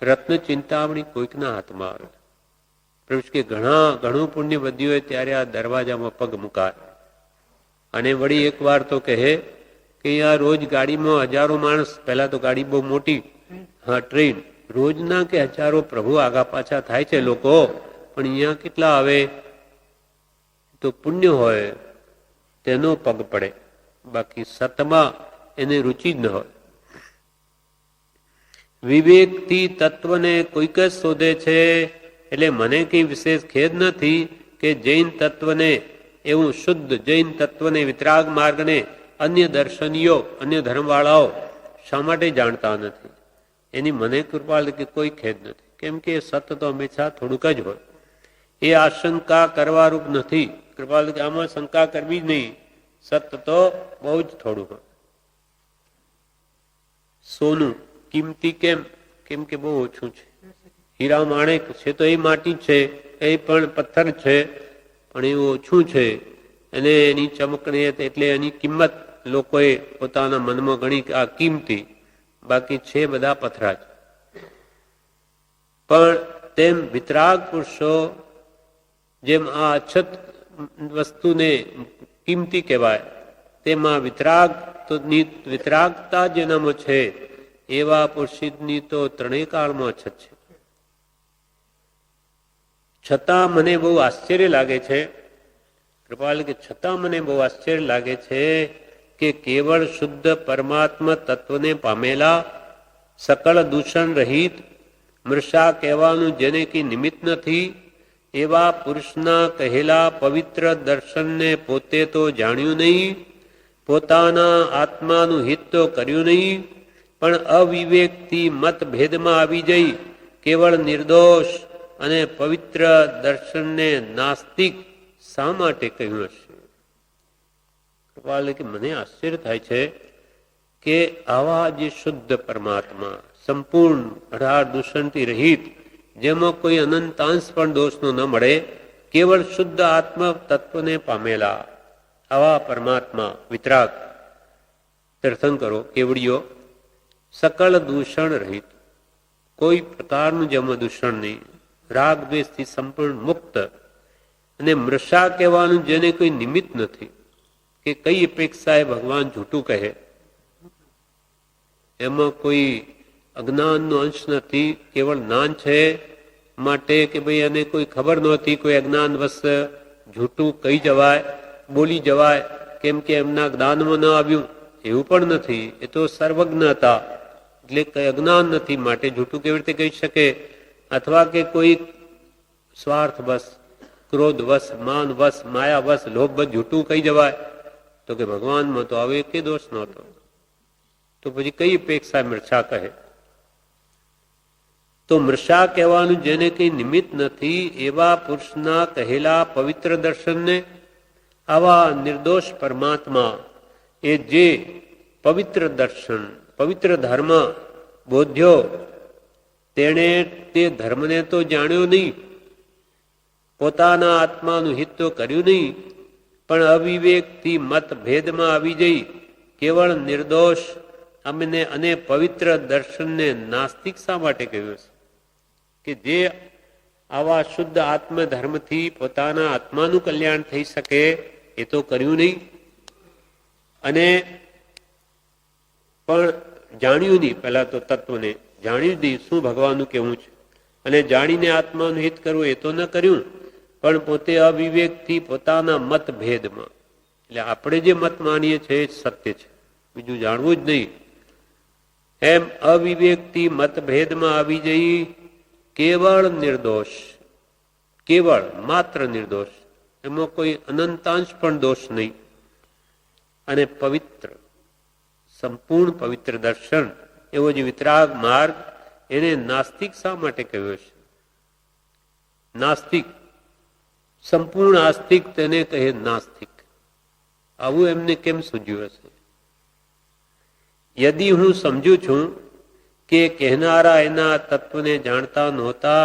રત્ન ચિંતામણી કોઈકના હાથમાં આવે. પ્રભુ કે ઘણું પુણ્ય વધ્યું હોય ત્યારે આ દરવાજામાં પગ મુકાય. અને વળી એક વાર તો કહે કે અહીંયા રોજ ગાડીમાં હજારો માણસ, પહેલા તો ગાડી બહુ મોટી, હા ટ્રેન, રોજના કે હજારો પ્રભુ આગા પાછા થાય છે લોકો, પણ અહીંયા કેટલા આવે? તો પુણ્ય હોય તેનો પગ પડે, બાકી સતમાં એને રુચિ જ ન હોય. વિવેકથી તત્વને કોઈક જ શોધે છે. એટલે મને કઈ વિશેષ ખેદ નથી કે જૈન તત્વને, એવું શુદ્ધ જૈન તત્વને, વિતરાગ માર્ગને અન્ય દર્શનીઓ, અન્ય ધર્મવાળાઓ શા માટે જાણતા નથી. એની મને કૃપાલ કે કોઈ ખેદ નથી. કેમ કે સત તો હંમેશા થોડુંક જ હોય. એ આશંકા કરવા રૂપ નથી. કૃપાલ કે આમાં શંકા કરવી જ નહીં. સત તો બહુ જ થોડું હોય. સોનું કિંમતી કેમ કે બહુ ઓછું છે. હીરા માણેક છે તો એ માટી છે, એ પણ પથ્થર છે, પણ એવું ઓછું છે. અને એની ચમકણી એટલે એની કિંમત લોકોએ પોતાના મનમાં ગણી આ કિંમતી, બાકી છે બધા પથરા જ. પણ તેમ વિતરાગ પુરુષો જેમ આ અછત વસ્તુને કિંમતી કહેવાય, તેમાં વિતરાગતા જેનામાં છે એવા પુરુષની તો ત્રણેય કાળમાં અછત છે. છતાં મને બહુ આશ્ચર્ય લાગે છે, કૃપાલ કે છતાં મને બહુ આશ્ચર્ય લાગે છે કે કેવળ શુદ્ધ પરમાત્મા તત્વને પામેલા સકળ દૂષણ રહિત મૃષા કહેવાનું જેને કે નિમિત્ત નથી એવા પુરુષના કહેલા પવિત્ર દર્શનને પોતે તો જાણ્યું નહીં, પોતાના આત્માનું હિત તો કર્યું નહીં, પણ અવિવેકથી મતભેદમાં આવી જઈ કેવળ નિર્દોષ અને પવિત્ર દર્શનને નાસ્તિક શા માટે કહ્યું હશે? કે મને આશ્ચર્ય થાય છે કે આવા જે શુદ્ધ પરમાત્મા સંપૂર્ણ 18 દૂષણથી રહિત, જેમાં કોઈ અનંતાંશ પણ દોષનો ન મળે, કેવળ શુદ્ધ આત્મ તત્વને પામેલા આવા પરમાત્મા વિતરાગ તીર્થંકરો કેવડીઓ સકળ દૂષણ રહિત, કોઈ પ્રકારનું જેમાં દૂષણ નહીં, રાગ દ્વેષથી સંપૂર્ણ મુક્ત, અને મૃષા કહેવાનું જેને કોઈ નિમિત્ત નથી કે કઈ અપેક્ષાએ ભગવાન જૂઠું કહે, એમાં કોઈ અજ્ઞાનનો અંશ નથી, કેવળ જ્ઞાન છે માટે કે ભાઈ એને કોઈ ખબર નહોતી, કોઈ અજ્ઞાનવશ જૂઠું કહી જવાય, બોલી જવાય કેમ કે એમના જ્ઞાનમાં ન આવ્યું, એવું પણ નથી. એ તો સર્વજ્ઞ હતા, એટલે કઈ અજ્ઞાન નથી માટે જૂઠું કેવી રીતે કહી શકે? અથવા કે કોઈ સ્વાર્થવશ, ક્રોધવશ, માનવશ, માયાવશ, લોભવશ જૂઠું કહી જવાય? તો કે ભગવાનમાં તો આવે કે દોષ નહોતો, તો પછી કઈ અપેક્ષા મૃષા કહે? તો મૃષા કહેવાનું જેને કઈ નિમિત્ત નથી એવા પુરુષના કહેલા પવિત્ર દર્શનને, આવા નિર્દોષ પરમાત્મા એ જે પવિત્ર દર્શન, પવિત્ર ધર્મ બોધ્યો, તેણે તે ધર્મને તો જાણ્યો નહીં, પોતાના આત્માનું હિત તો કર્યું નહીં, પણ અવિવેકથી મતભેદમાં આવી જઈ કેવળ નિર્દોષ અને પવિત્ર દર્શનને નાસ્તિક શા માટે કહ્યું છે? કે જે આવા શુદ્ધ આત્મધર્મથી પોતાના આત્માનું કલ્યાણ થઈ શકે એ તો કર્યું નહીં, અને પણ જાણ્યું નહીં, પહેલા તો તત્વને જાણ્યું નહીં શું ભગવાનનું કેવું છે, અને જાણીને આત્માનું હિત કરવું એ તો ન કર્યું, પણ પોતે અવિવેકથી પોતાના મતભેદમાં, એટલે આપણે જે મત માનીએ છીએ એ સત્ય છે, બીજું જાણવું જ નહીં, એમ અવિવેકથી મતભેદમાં આવી જઈ કેવળ નિર્દોષ, કેવળ માત્ર નિર્દોષ, એમાં કોઈ અનંતાંશ પણ દોષ નહીં, અને પવિત્ર, સંપૂર્ણ પવિત્ર દર્શન એવો જે વિતરાગ માર્ગ, એને નાસ્તિક શા માટે કહ્યો છે? નાસ્તિક, સંપૂર્ણ આસ્તિક તેને કહે નાસ્તિક. આવું એમને કેમ સૂઝ્યું હશે? યદિ હું સમજુ છું કે કહેનારા એના તત્વને જાણતા નહોતા,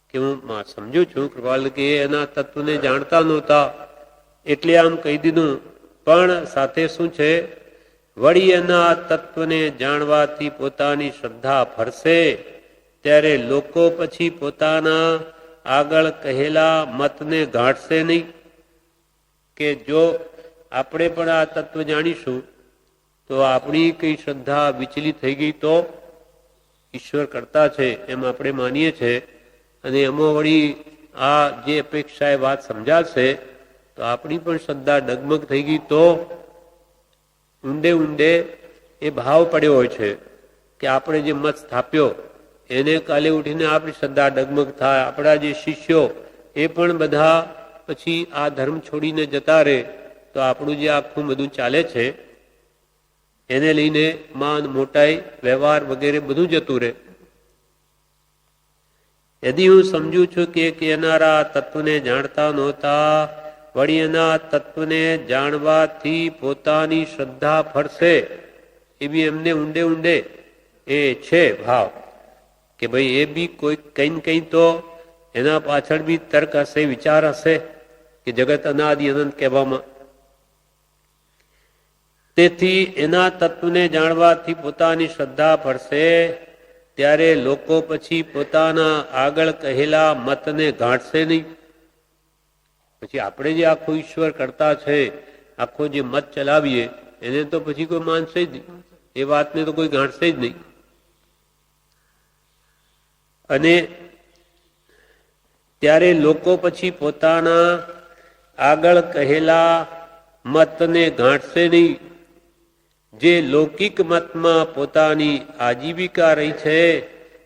કે હું સમજુ છું કૃપાલ કે એના તત્વને જાણતા નહોતા એટલે આમ કહી દીધું, પણ સાથે શું છે? વળી એના તત્વને જાણવાથી પોતાની શ્રદ્ધા ફરશે, ત્યારે લોકો પછી પોતાના આગળ કહેલા મતને ગાંઠશે નહીં. કે જો આપણે પણ આ તત્વ જાણીશું તો આપણી કઈ શ્રદ્ધા વિચલિત થઈ ગઈ તો ઈશ્વર કરતા છે એમ આપણે માનીએ છીએ, અને એમાં વળી આ જે અપેક્ષાએ વાત સમજાશે તો આપણી પણ શ્રદ્ધા ડગમગ થઈ ગઈ તો ઊંડે ઊંડે એ ભાવ પડ્યો હોય છે કે આપણે જે મત સ્થાપ્યો એને કાલે ઉઠીને આપણી શ્રદ્ધા ડગમગ થાય. આપણા જે શિષ્યો એ પણ બધા પછી આ ધર્મ છોડીને જતા રહે તો આપણું જે આખું બધું ચાલે છે એને લઈને માન મોટાઈ વ્યવહાર વગેરે બધું જતું રહે. યદિ હું સમજુ છું કે કહેનારા તત્વને જાણતા નહોતા, વળી એના તત્વને જાણવાથી પોતાની શ્રદ્ધા ફરશે, એવી એમને ઊંડે ઊંડે એ છે ભાવ કે ભાઈ એ બી કોઈ કઈ ને કઈ તો એના પાછળ બી તર્ક હશે, વિચાર હશે કે જગત અનાદિ અનંત કહેવામાં. તેથી એના તત્વને જાણવાથી પોતાની શ્રદ્ધા ફરશે, ત્યારે લોકો પછી પોતાના આગળ કહેલા મતને ગાંઠશે નહીં. પછી આપણે જે આખું ઈશ્વર કરતા છે આખો જે મત ચલાવીએ એને તો પછી કોઈ માનશે જ નહીં, એ વાતને તો કોઈ ગાંઠશે જ નહીં. અને ત્યારે લોકો પછી પોતાના આગળ કહેલા મતને ગાંઠશે નહીં. જે લૌકિક મતમાં પોતાની આજીવિકા રહી છે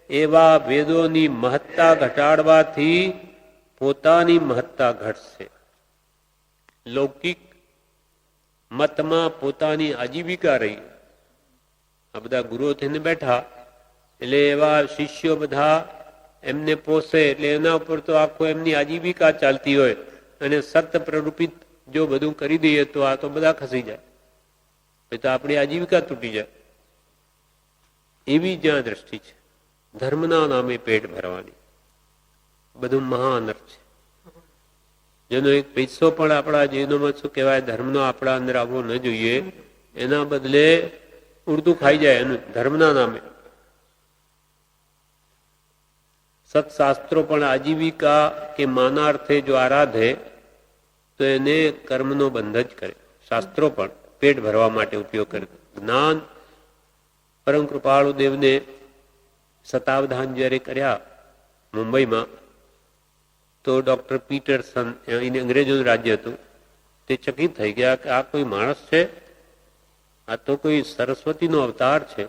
એવા વેદોની મહત્તા ઘટાડવાથી પોતાની મહત્તા ઘટશે. લૌકિક મતમાં પોતાની આજીવિકા રહી, આ બધા ગુરુઓ થઈને બેઠા એટલે એવા શિષ્યો બધા એમને પોષે એટલે એના ઉપર તો આખો એમની આજીવિકા ચાલતી હોય, અને સત્ય પ્રરૂપિત જો બધું કરી દઈએ તો આ તો બધા ખસી જાય, એ તો આપણી આજીવિકા તૂટી જાય. એવી જ્યાં દ્રષ્ટિ છે ધર્મના નામે પેટ ભરવાની, બધું મહાનર્થ છે. જેનો એક પૈસો પણ આપણા જીવનમાં શું કહેવાય ધર્મનો આપણા અંદર આવવો ન જોઈએ, એના બદલે ઉડતું ખાઈ જાય એનું ધર્મના નામે. સત્શાસ્ત્રો પણ આજીવિકા કે માનાર્થે જો આરાધે તો એને કર્મનો બંધ જ કરે. શાસ્ત્રો પણ પેટ ભરવા માટે ઉપયોગ કરે. જ્ઞાન પરમ કૃપાળુ દેવને શતાવધાન જ્યારે કર્યા મુંબઈમાં, તો ડોક્ટર પીટરસન, એને અંગ્રેજોનું રાજ્ય હતું, તે ચકિત થઈ ગયા કે આ કોઈ માણસ છે, આ તો કોઈ સરસ્વતીનો અવતાર છે.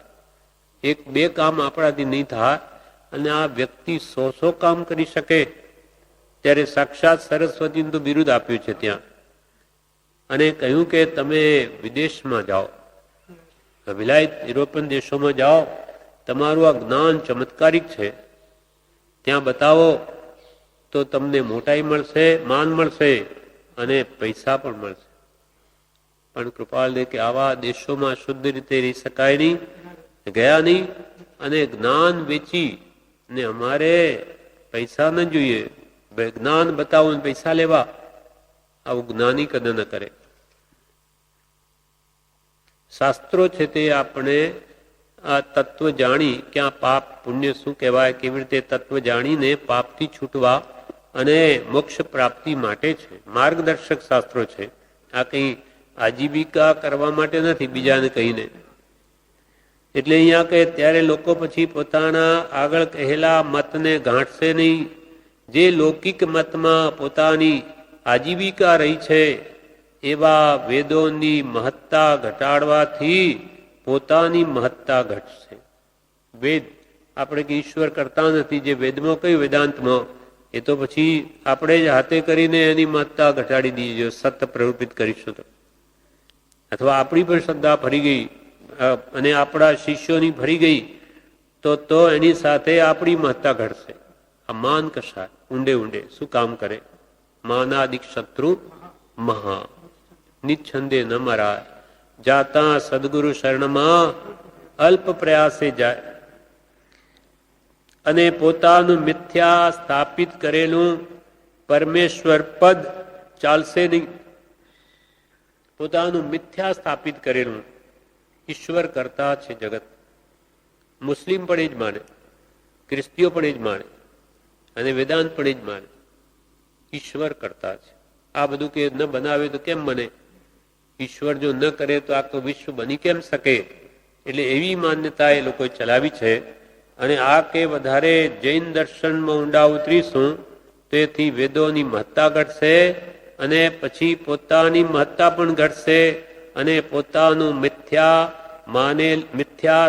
એક બે કામ આપણાથી નહીં થાય અને આ વ્યક્તિ 100 કામ કરી શકે. ત્યારે સાક્ષાત સરસ્વતીનું તો બિરુદ આપ્યું છે ત્યાં, અને કહ્યું કે તમે વિદેશમાં જાઓ, વિલાયત યુરોપિયન દેશોમાં જાઓ, તમારું આ જ્ઞાન ચમત્કારિક છે, ત્યાં બતાવો તો તમને મોટાઈ મળશે, માન મળશે અને પૈસા પણ મળશે. પણ કૃપાલ દે કે આવા દેશોમાં શુદ્ધ રીતે રહી શકાય નહીં, ગયા નહીં, અને જ્ઞાન વેચી ને અમારે પૈસા ન જોઈએ, જ્ઞાન બતાવો ને પૈસા લેવા, આવું જ્ઞાની કદર ન કરે. શાસ્ત્રો છે તે આપણે આ તત્વ જાણી ક્યાં પાપ પુણ્ય શું કહેવાય, કેવી રીતે તત્વ જાણીને પાપથી છૂટવા અને મોક્ષ પ્રાપ્તિ માટે છે. માર્ગદર્શક શાસ્ત્રો છે. આ કઈ આજીવિકા કરવા માટે નથી બીજાને કહીને. એટલે અહીંયા કહે ત્યારે લોકો પછી પોતાના આગળ કહેલા મતને ગાંઠશે નહીં. જે લૌકિક મતમાં પોતાની આજીવિકા રહી છે એવા વેદોની મહત્તા ઘટાડવાથી પોતાની મહત્તા ઘટશે. વેદ આપણે કે ઈશ્વર કરતા નથી, જે વેદમાં કયું વેદાંતમાં, એ તો પછી આપણે જ હાથે કરીને એની મહત્તા ઘટાડી દઈએ સત્ય પ્રરૂપિત કરીશું તો. અથવા આપણી પણ શ્રદ્ધા ફરી ગઈ અને આપણા શિષ્યોની ફરી ગઈ તો એની સાથે આપણી મહત્તા ઘટશે. આ માન કશાય ઊંડે ઊંડે શું કામ કરે? માનાદિક શત્રુ મહા નિચ્છંદે ન મરાય, જાતા સદગુરુ શરણમાં અલ્પ પ્રયાસે જાય. અને પોતાનું મિથ્યા સ્થાપિત કરેલું પરમેશ્વર પદ ચાલશે નહીં. પોતાનું મિથ્યા સ્થાપિત કરેલું ઈશ્વર કરતા છે જગત. મુસ્લિમ પણ એ જ માને, ખ્રિસ્તીઓ પણ એ જ માને, અને વેદાંત પણ એ જ માને. ઈશ્વર કરતા છે. આ બધું કે ન બનાવે તો કેમ બને? ઈશ્વર જો ન કરે તો આખું વિશ્વ બની કેમ શકે? એટલે એવી માન્યતા એ લોકોએ ચલાવી છે. અને આ કે વધારે જૈન દર્શનમાં ઊંડા ઉતરીશું તેથી વેદોની મહત્તા ઘટશે, અને પછી પોતાની મહત્તા પણ ઘટશે, અને પોતાનું મિથ્યા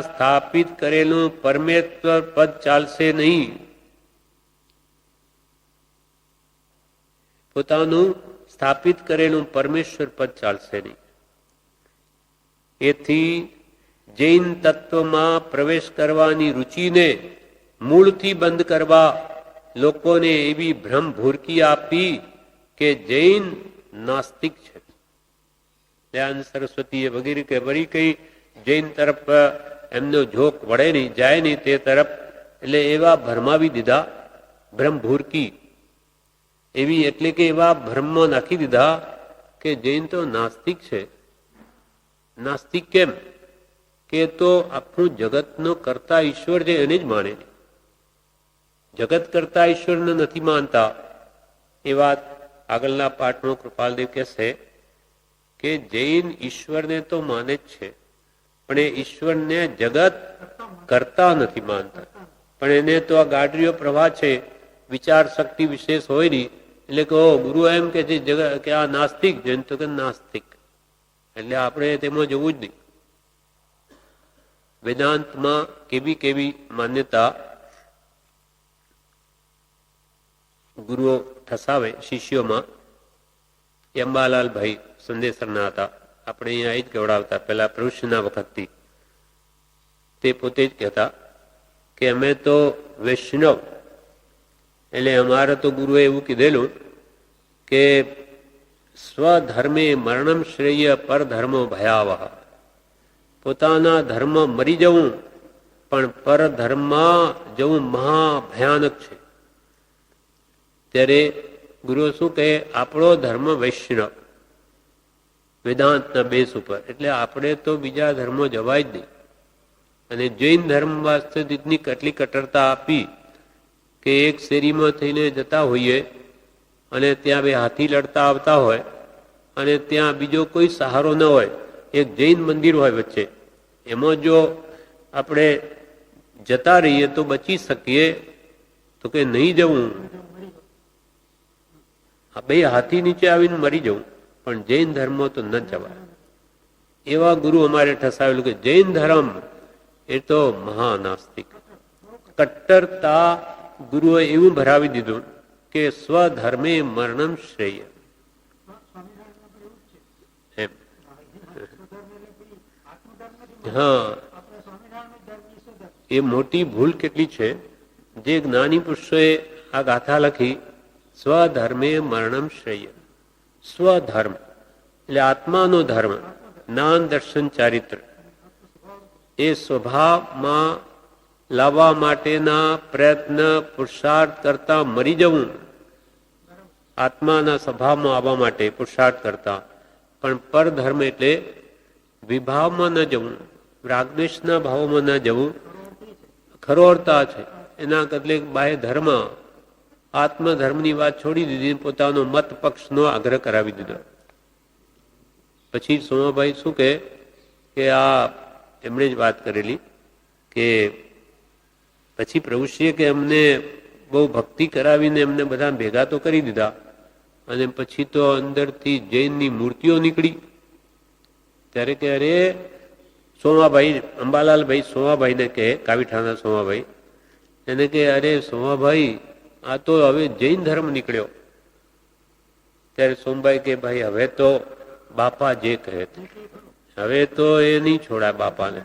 સ્થાપિત કરેલું પરમેશ્વર પદ ચાલશે નહીં. પોતાનું સ્થાપિત કરેલું પરમેશ્વર પદ ચાલશે નહીં. એથી જૈન તત્વમાં પ્રવેશ કરવાની રુચિને મૂળથી બંધ કરવા લોકોને એવી ભ્રમ ભૂરકી આપી કે જૈન નાસ્તિક છે. દયાનંદ સરસ્વતીએ વગેરે કે વળી કઈ જૈન તરફ એમનો ઝોક વળે નહીં, જાય નહીં તે તરફ. એટલે એવા ભરમાવી દીધા, ભ્રમ ભૂરકી એવી, એટલે કે એવા ભ્રમમાં નાખી દીધા કે જૈન તો નાસ્તિક છે. નાસ્તિક કેમ? કે તો આખું જગતનો કરતા ઈશ્વર છે એને જ માને, જગત કરતા ઈશ્વરને નથી માનતા. એ વાત આગળના પાઠમાં કૃપાલદેવ કહેશે કે જૈન ઈશ્વરને તો માને જ છે, પણ એ ઈશ્વરને જગત કરતા નથી માનતા. પણ એને તો આ ગાડરીઓ પ્રવાહ છે, વિચાર શક્તિ વિશેષ હોય નહીં. એટલે કે ગુરુ એમ કે છે જગત કે આ નાસ્તિક, જૈન તો કે નાસ્તિક. એટલે આપણે તેમાં જવું જ નહીં. વેદાંતમાં કેવી કેવી માન્યતા ગુરુઓ ઠસાવે શિષ્યોમાં. અંબાલાલ ભાઈ સંદેશરના હતા, આપણે અહીંયા જ ગવડાવતા પેલા પ્રભુશ્રીના વખતથી. તે પોતે જ કહેતા કે અમે તો વૈષ્ણવ, એટલે અમારે તો ગુરુએ એવું કીધેલું કે સ્વધર્મે મરણમ શ્રેય પરધર્મો ભયાવહ. પોતાના ધર્મ મરી જવું પણ પરધર્મમાં જવું મહાભયાનક છે. ત્યારે ગુરુ શું કહે, આપણો ધર્મ વૈષ્ણવ, વેદાંતના બેસ ઉપર. એટલે આપણે તો બીજા ધર્મો જવાય જ નહીં. અને જૈન ધર્મ વાસ્તવિકની કેટલી કટ્ટરતા આપી કે એક શેરીમાં થઈને જતા હોઈએ અને ત્યાં બે હાથી લડતા આવતા હોય અને ત્યાં બીજો કોઈ સહારો ન હોય, એક જૈન મંદિર હોય વચ્ચે, એમાં જો આપણે જતા રહીએ તો બચી શકીએ? તો કે નહીં જવું, આ બે હાથી નીચે આવીને મરી જવું, પણ જૈન ધર્મ તો ન જવાય. એવા ગુરુ અમારે ઠસાવેલું કે જૈન ધર્મ એ તો મહાનાસ્તિક. કટ્ટરતા ગુરુએ એવું ભરાવી દીધું કે સ્વધર્મે મરણમ શ્રેય. હા, એ મોટી ભૂલ કેટલી છે. જે જ્ઞાની પુરુષોએ આ ગાથા લખી, સ્વધર્મે મરણમ શ્રેય. સ્વધર્મ એટલે આત્માનો ધર્મ, જ્ઞાન દર્શન ચારિત્ર, એ સ્વભાવમાં લાવવા માટેના પ્રયત્ન પુરુષાર્થ કરતા મરી જવું, આત્માના સ્વભાવમાં આવવા માટે પુરુષાર્થ કરતા. પણ પરધર્મ એટલે વિભાવમાં ન જવું, રાગદ્વેષના ભાવમાં ન જવું, ખરોળતા છે. એના બદલે બાહ્ય ધર્મ, આત્મધર્મની વાત છોડી દીધી, પોતાનો મત પક્ષનો આગ્રહ કરાવી દીધો. પછી સોમાભાઈ શું કહે કે આ એમણે જ વાત કરેલી કે પછી પ્રભુશ્રીએ કે અમને બહુ ભક્તિ કરાવીને એમને બધા ભેગા તો કરી દીધા, અને પછી તો અંદરથી જૈનની મૂર્તિઓ નીકળી. ત્યારે કે અરે સોમાભાઈ, અંબાલાલભાઈ સોમાભાઈને કહે, કાવીઠાના સોમાભાઈ, એને કે અરે સોમાભાઈ, આ તો હવે જૈન ધર્મ નીકળ્યો. ત્યારે સોમભાઈ કે ભાઈ હવે તો બાપા જે કહે, હવે તો એ નહીં છોડાય બાપાને,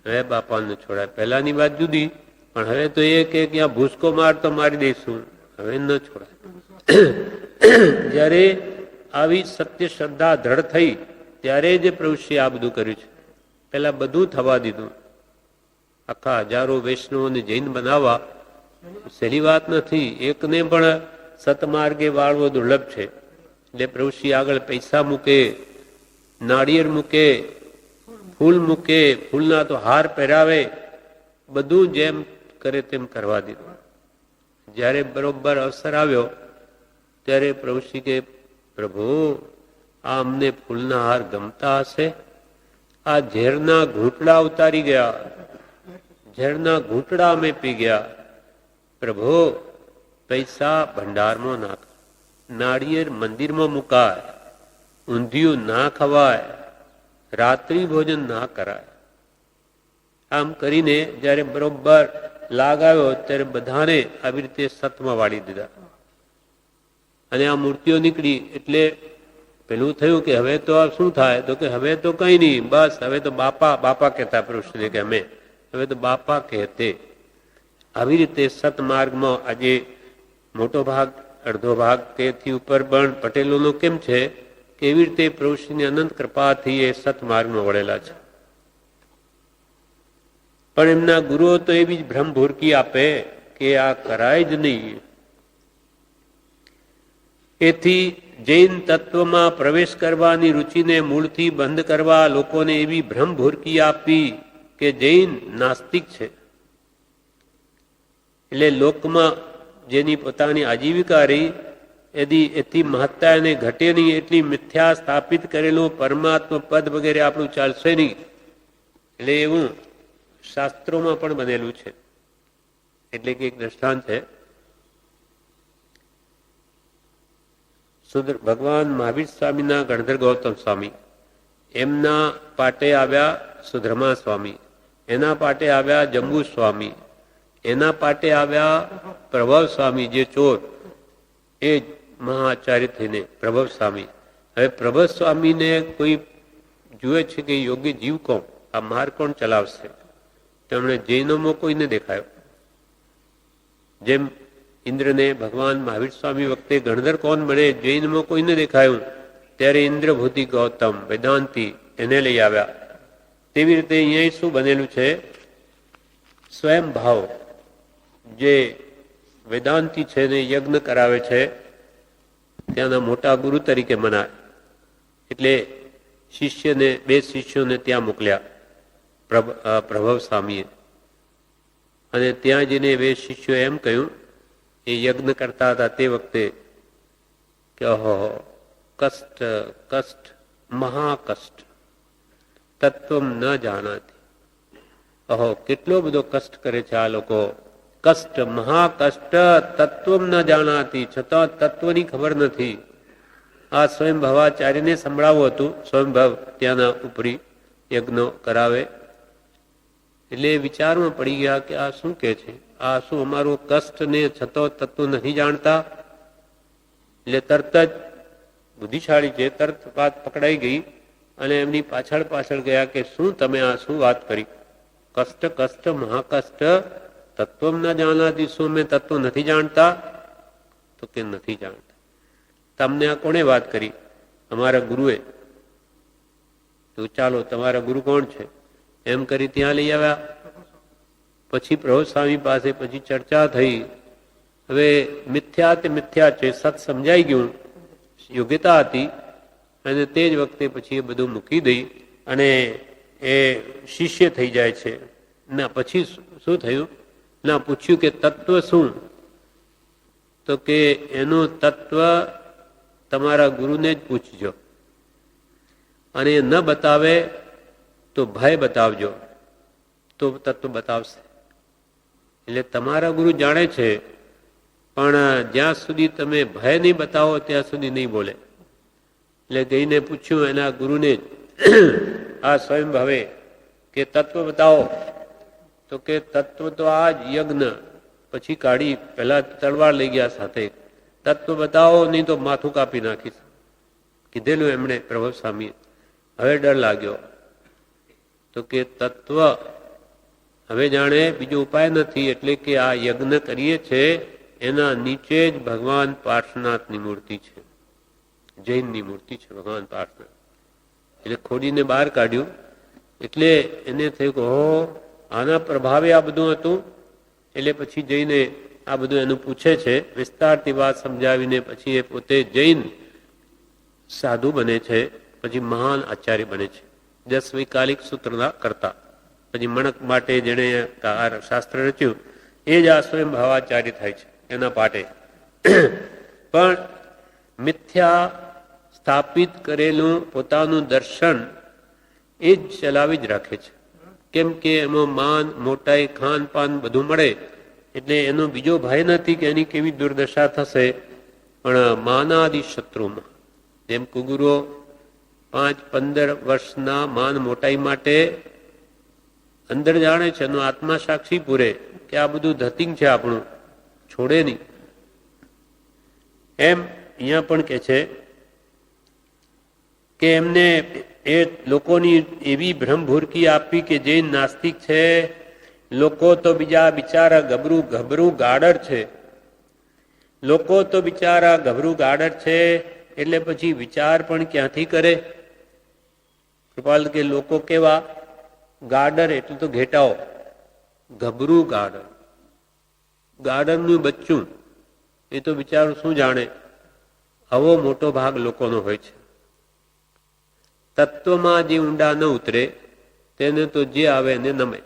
હવે બાપાને છોડાય. પહેલાની વાત જુદી, પણ હવે તો એ કે ક્યાં ભૂસકો માર તો મારી દઈશું, હવે ન છોડાય. જયારે આવી સત્ય શ્રદ્ધા દ્રઢ થઈ ત્યારે જ પ્રભુશ્રીએ આ બધું કર્યું છે. પેલા બધું થવા દીધું. આખા હજારો વૈષ્ણવોને જૈન બનાવવા સહેલી વાત નથી. એકને પણ સતમાર્ગે વાળવો દુર્લભ છે. એટલે પ્રભુશ્રી આગળ પૈસા મૂકે, નાળિયેર મૂકે, ફૂલ મૂકે, ફૂલના તો હાર પહેરાવે, બધું જેમ કરે તેમ કરવા દીધું. જ્યારે બરોબર અવસર આવ્યો ત્યારે પ્રભુશ્રી કે પ્રભુ આ અમને ફૂલના હાર ગમતા હશે? આ ઝેરના ઘૂંટડા ઉતારી ગયા, ઝેરના ઘૂંટડા અમે પી ગયા. પ્રભુ પૈસા ભંડારમાં નાખ, નાળિયેર મંદિરમાં મુકાય, ઊંધિયું ના ખવાય, રાત્રિ ભોજન ના કરાય. આમ કરીને જયારે બરોબર લાગ આવ્યો ત્યારે બધાને આવી રીતે સતમાં વાળી દીધા. અને આ મૂર્તિઓ નીકળી એટલે પેલું થયું કે હવે તો આ શું થાય? તો કે હવે તો કઈ નહીં, બસ હવે તો બાપા બાપા કહેતા પુરુષને કે અમે હવે તો બાપા કહેતે. આવી રીતે સતમાર્ગમાં આજે મોટો ભાગ, અડધો ભાગ તેથી ઉપર પણ પટેલોનો કેમ છે કે એવી રીતે પ્રભુશ્રીની અનંત કૃપાથી એ સતમાર્ગમાં વળેલા છે. પણ એમના ગુરુઓ તો એવી જ ભ્રમ ભૂરકી આપે કે આ કરાય જ નહીં. એથી જૈન તત્વમાં પ્રવેશ કરવાની રુચિને મૂળથી બંધ કરવા લોકોને એવી ભ્રમ ભૂરકી આપી કે જૈન નાસ્તિક છે. એટલે લોકમાં જેની પોતાની આજીવિકા રહી એથી મહત્તા એને ઘટે નહીં, એટલી મિથ્યા સ્થાપિત કરેલું પરમાત્મા પદ વગેરે આપણું ચાલશે નહીં. એટલે એવું શાસ્ત્રોમાં પણ બનેલું છે. એટલે કે એક દ્રષ્ટાંત છે. ભગવાન મહાવીર સ્વામીના ગણધર ગૌતમ સ્વામી, એમના પાટે આવ્યા સુધર્મા સ્વામી, એના પાટે આવ્યા જંબુ સ્વામી, એના પાટે આવ્યા પ્રભવ સ્વામી, જે ચોર, એ મહાઆચાર્ય થઈને પ્રભવ સ્વામી. હવે પ્રભવ સ્વામીને કોઈ જુએ છે કે યોગ્ય જીવ કોણ, આ માર્ગ કોણ ચલાવશે? તેમણે જૈનોમાં કોઈને દેખાયો. જેમ ઇન્દ્રને ભગવાન મહાવીર સ્વામી વખતે ગણધર કોણ બને, જૈનમાં કોઈને દેખાયું, ત્યારે ઇન્દ્રભૂતિ ગૌતમ વેદાંતિ એને લઈ આવ્યા. તેવી રીતે અહીંયા શું બનેલું છે? સ્વયં ભાવ જે વેદાંતિ છે ને યજ્ઞ કરાવે છે, ત્યાંના મોટા ગુરુ તરીકે મનાય. એટલે શિષ્યને, 2 શિષ્યોને ત્યાં મોકલ્યા પ્રભવ સ્વામીએ. અને ત્યાં જઈને 2 શિષ્યો એમ કહ્યું, એ યજ્ઞ કરતા હતા તે વખતે, કે ઓહો, કષ્ટ કષ્ટ મહાકષ્ટ તત્વમ ન જાણાતી. ઓહો, કેટલો બધો કષ્ટ કરે છે આ લોકો. કષ્ટ મહાકષ્ટ તત્વમ ન જાણાતી, છતાં તત્વની ખબર નથી. આ સ્વયંભવાચાર્યને સંભળાવવું હતું. સ્વયંભવ ત્યાંના ઉપરી યજ્ઞો કરાવે. એટલે વિચારમાં પડી ગયા કે આ શું કે છે, આ શું અમારું કષ્ટ ને છતો તત્વ નથી જાણતા? એટલે તરત જ બુદ્ધિશાળી છે, તરત વાત પકડાઈ ગઈ અને એમની પાછળ પાછળ ગયા કે શું તમે આ શું વાત કરી? કષ્ટ કષ્ટ મહાકષ્ટ તત્વમ ન જાણતી, શું મેં તત્વ નથી જાણતા? તો કે નથી જાણતા. તમને આ કોણે વાત કરી? અમારા ગુરુએ. તો ચાલો, તમારા ગુરુ કોણ છે? એમ કરી ત્યાં લઈ આવ્યા. પછી પ્રભુ સ્વામી પાસે પછી ચર્ચા થઈ. હવે મિથ્યા તે મિથ્યા છે, સત સમજાઈ ગયું, યોગ્યતા હતી. અને તે જ વખતે પછી એ બધું મૂકી દઈ અને એ શિષ્ય થઈ જાય છે. ના પછી શું થયું? ના પૂછ્યું કે તત્વ શું? તો કે એનું તત્વ તમારા ગુરુને જ પૂછજો, અને એ ન બતાવે તો ભય બતાવજો, તો તત્વ બતાવશે. એટલે તમારા ગુરુ જાણે છે, પણ જ્યાં સુધી તમે ભય નહીં બતાવો ત્યાં સુધી નહીં બોલે. એટલે ગઈને પૂછ્યું એના ગુરુને જ, આ સ્વયંભવે, કે તત્વ બતાવો. તો કે તત્વ તો આ જ યજ્ઞ. પછી કાઢી, પહેલા તલવાર લઈ ગયા સાથે. તત્વ બતાવો, નહીં તો માથું કાપી નાખીશ, કીધેલું એમણે પ્રભુ સ્વામીએ. હવે ડર લાગ્યો. તો કે તત્વ હવે જાણે બીજો ઉપાય નથી. એટલે કે આ યજ્ઞ કરીએ છે એના નીચે જ ભગવાન પાર્શ્વનાથની મૂર્તિ છે, જૈનની મૂર્તિ છે ભગવાન પાર્શ્વનાથ. એટલે ખોડીને બહાર કાઢ્યું. એટલે એને થયું કે હો, આના પ્રભાવે આ બધું હતું. એટલે પછી જઈને આ બધું એનું પૂછે છે, વિસ્તારથી વાત સમજાવીને પછી એ પોતે જૈન સાધુ બને છે, પછી મહાન આચાર્ય બને છે, 10 વૈકાલિક સૂત્રના કરતા. પછી મણક માટે જેણે શાસ્ત્ર રચ્યું એ જ આ સ્વયં ભાવાચાર્ય થાય છે એના પાટે. પણ મિથ્યા સ્થાપિત કરેલું પોતાનું દર્શન એ જ ચલાવી જ રાખે છે. કેમ કે એમાં માન, મોટાઈ, ખાન પાન બધું મળે. એટલે એનો બીજો ભય નથી કે એની કેવી દુર્દશા થશે. પણ માનાદિ શત્રુમાં, જેમ કુગુરો 5-15 વર્ષના માન મોટાઈ માટે અંદર જાણે છે, એનો આત્મા સાક્ષી પૂરે કે આ બધું ધતિંગ છે, આપણું છોડે નહીં. એમ અહીંયા પણ કે છે કે એમને એ લોકોની એવી ભ્રમભૂરકી આપી કે જૈન નાસ્તિક છે, લોકો તો બીજા બિચારા ગભરું ગાડર છે. લોકો તો બિચારા ગભરું ગાડર છે, એટલે પછી વિચાર પણ ક્યાંથી કરે? કૃપાલ કે લોકો કેવા? ગાડર એટલે તો ઘેટાઓ, ગભરું ગાડર, ગાડરનું બચ્ચું. એ તો બિચારું શું જાણે? આવો મોટો ભાગ લોકોનો હોય છે. તત્વમાં જે ઊંડા ન ઉતરે તેને તો જે આવે એને નમે.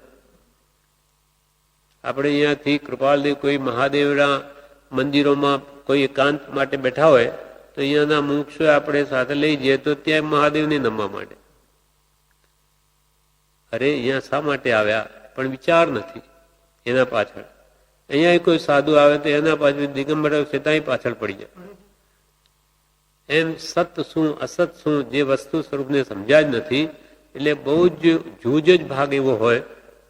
આપણે અહીંયાથી કૃપાલદેવ કોઈ મંદિરોમાં કોઈ એકાંત માટે બેઠા હોય તો અહીંયાના મુક્ષો આપણે સાથે લઈ જઈએ તો ત્યાં મહાદેવને નમવા માંડે. અરે અહીંયા શા માટે આવ્યા? પણ વિચાર નથી એના પાછળ. અહીંયા કોઈ સાધુ આવે તો એના પાછળ દિગંબર છતાંય પાછળ પડી જાય. એમ સત શું અસત શું જે વસ્તુ સ્વરૂપને સમજ્યા જ નથી. એટલે બહુ જ જૂજ જ ભાગ એવો હોય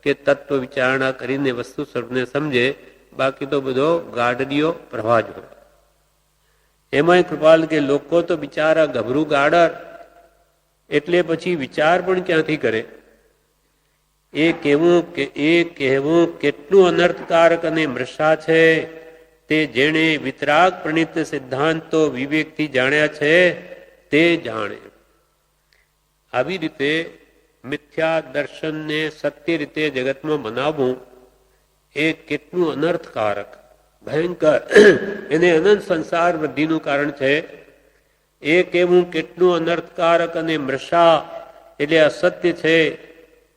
કે તત્વ વિચારણા કરીને વસ્તુ સ્વરૂપને સમજે, બાકી તો બધો ગાડરીઓ પ્રવાહ જ હોય. એમાંય કૃપાલ કે લોકો તો બિચારા ગભરું ગાડર, એટલે પછી વિચાર પણ ક્યાંથી કરે? એ કહેવું કેટલું અનર્થકારક અને મૃષા છે તે જેણે વિતરાગ પ્રણીત સિદ્ધાંતો વિવેકથી જાણ્યા છે તે જાણે. આવી રીતે મિથ્યા દર્શનને સત્ય રીતે જગતમાં મનાવવું એ કેટલું અનર્થકારક, ભયંકર, એને અનંત સંસાર વૃદ્ધિનું કારણ છે. એ કહેવું કેટલું અનર્થકારક અને મૃષા એટલે અસત્ય છે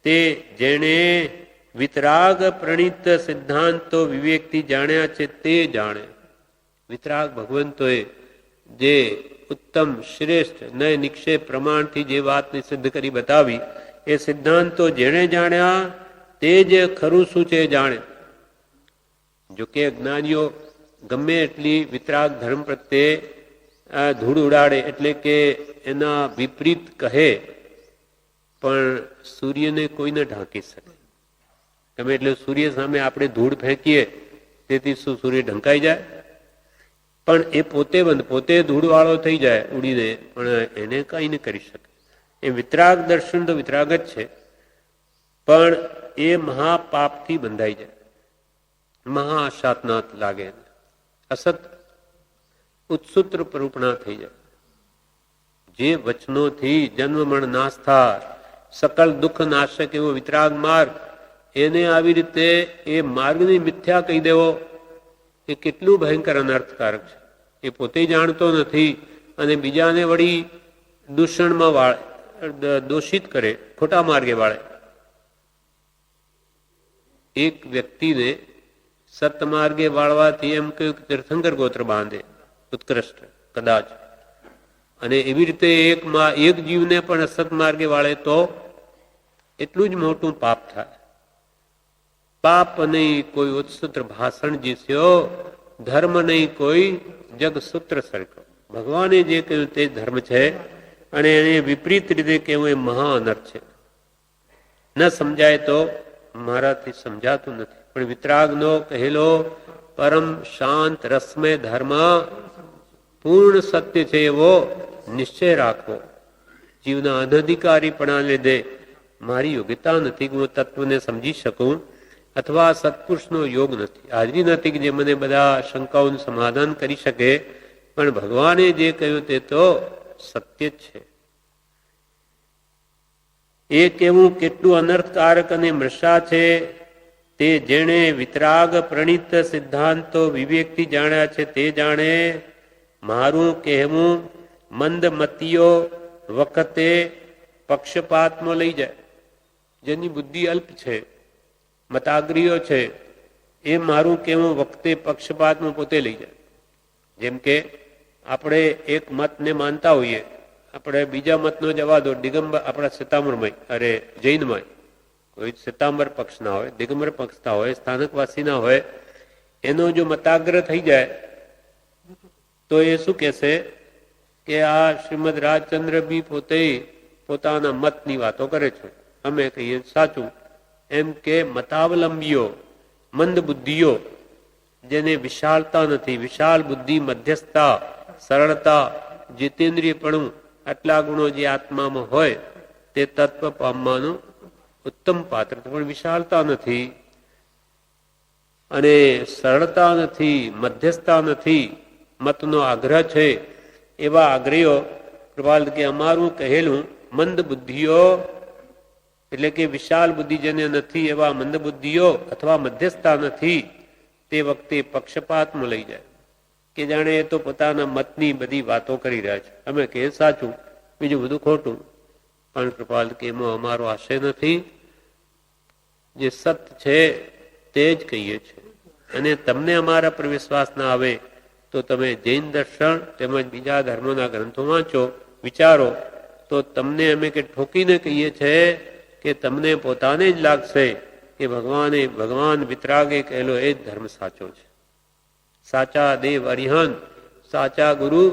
તે જેણે વિતરાગ પ્રણીત સિદ્ધાંતો વિવેકથી જાણ્યા છે તે જાણે. વિતરાગ ભગવંતોએ જે ઉત્તમ શ્રેષ્ઠ નય નિક્ષેપ પ્રમાણથી જે વાતને સિદ્ધ કરી બતાવી, એ સિદ્ધાંતો જેણે જાણ્યા તે જ ખરું શું છે જાણે. જોકે જ્ઞાનીઓ ગમે એટલી વિતરાગ ધર્મ પ્રત્યે ધૂળ ઉડાડે, એટલે કે એના વિપરીત કહે, પણ સૂર્યને કોઈ ન ઢાંકી શકે. ગમે એટલે સૂર્ય સામે આપણે ધૂળ ફેંકીએ તેથી શું સૂર્ય ઢંકાઈ જાય? પણ એ પોતે ધૂળવાળો થઈ જાય ઉડીને, પણ એને કંઈ ન કરી શકે. એ વિતરાગ દર્શન તો વિતરાગ જ છે, પણ એ મહાપાપથી બંધાઈ જાય, મહાઆશાતનાથ લાગે, અસત ઉત્સુત્ર પ્રરૂપણા થઈ જાય. જે વચનોથી જન્મ મરણ નાશ થાય, સકલ દુઃખ નાશક એવો વિતરાગ માર્ગ, એને આવી રીતે એ માર્ગની મિથ્યા કહી દેવો એ કેટલું ભયંકર અનર્થકારક છે. એ પોતે જાણતો નથી અને બીજાને વળી દૂષણમાં વાળે, દોષિત કરે, ખોટા માર્ગે વાળે. એક વ્યક્તિને સતમાર્ગે વાળવાથી એમ કહ્યું કે તીર્થંકર ગોત્ર બાંધે, ઉત્કૃષ્ટ કદાચ. અને એવી રીતે એક જીવને પણ અસત માર્ગે વાળે તો એટલું જ મોટું પાપ થાય. પાપ નહીં કોઈ ઉત્સુત્ર ભાષણ જીસ્યો, ધર્મ નહીં કોઈ જગસૂત્ર સરકો. ભગવાને જે કહ્યું તે ધર્મ છે, અને એને વિપરીત રીતે કહેવું એ મહા અનર્થ છે. ન સમજાય તો મારાથી સમજાતું નથી, પણ વિતરાગનો કહેલો પરમ શાંત રસમય ધર્મ પૂર્ણ સત્ય છે એવો નિશ્ચય રાખવો. જીવના અનધિકારીપણા લીધે મારી યોગ્યતા નથી કે હું તત્વને સમજી શકું, અથવા સત્પુરુષનો યોગ નથી, હાજરી નથી કે જે મને બધા શંકાઓનું સમાધાન કરી શકે. પણ ભગવાને જે કહ્યું તે તો સત્ય જ છે. એ કહેવું કેટલું અનર્થકારક અને મૃષા છે તે જેણે વિતરાગ પ્રણીત સિદ્ધાંતો વિવેકથી જાણ્યા છે તે જાણે. મારું કહેવું મંદમતીઓ વખતે પક્ષપાતમાં લઈ જાય. જેની બુદ્ધિ અલ્પ છે, મતાગ્રીઓ છે, એ મારું કહેવું વખતે પક્ષપાતમાં પોતે લઈ જાય. જેમ કે આપણે એક મતને માનતા હોઈએ, આપણે બીજા મતનો જવા દો, દિગંબર આપણા શ્વેતાંબરમય, અરે જૈનમય, કોઈ શ્વેતાંબર પક્ષના હોય, દિગંબર પક્ષના હોય, સ્થાનકવાસીના હોય, એનો જો મતાગ્રહ થઈ જાય તો એ શું કહેશે કે આ શ્રીમદ રાજચંદ્ર બી પોતે પોતાના મતની વાતો કરે છે, અમે કહીએ સાચું. એમ કે મતાવલંબીઓ, મંદ બુદ્ધિઓ, જેને વિશાળતા નથી, વિશાળ બુદ્ધિ, મધ્યસ્થતા, સરળતા, જીતેન્દ્રિયપણું, આટલા ગુણો જે આત્મામાં હોય તે તત્વ પામવાનું ઉત્તમ પાત્ર, પણ વિશાળતા નથી અને સરળતા નથી, મધ્યસ્થતા નથી, મતનો આગ્રહ છે. એવા આગ્રહો કૃપાલ કે અમારું કહેલું મંદ બુદ્ધિઓ, એટલે કે વિશાળ બુદ્ધિ જેને નથી એવા મંદ બુદ્ધિઓ અથવા મધ્યસ્થતા નથી, તે વખતે પક્ષપાતમાં લઈ જાય કે જાણે એ તો પોતાના મતની બધી વાતો કરી રહ્યા છે, અમે કહે સાચું, બીજું બધું ખોટું. પણ કૃપાલ કે એમાં અમારો આશય નથી, જે સત્ય છે તે જ કહીએ છીએ. અને તમને અમારા પર વિશ્વાસ ના આવે તો તમે જૈન દર્શન તેમજ બીજા ધર્મોના ગ્રંથો વાંચો, વિચારો, તો તમને અમે કે ઠોકીને કહીએ છીએ કે તમને પોતાને જ લાગશે કે ભગવાન વિતરાગે કહેલો એ જ ધર્મ સાચો છે. સાચા દેવ અરિહંત, સાચા ગુરુ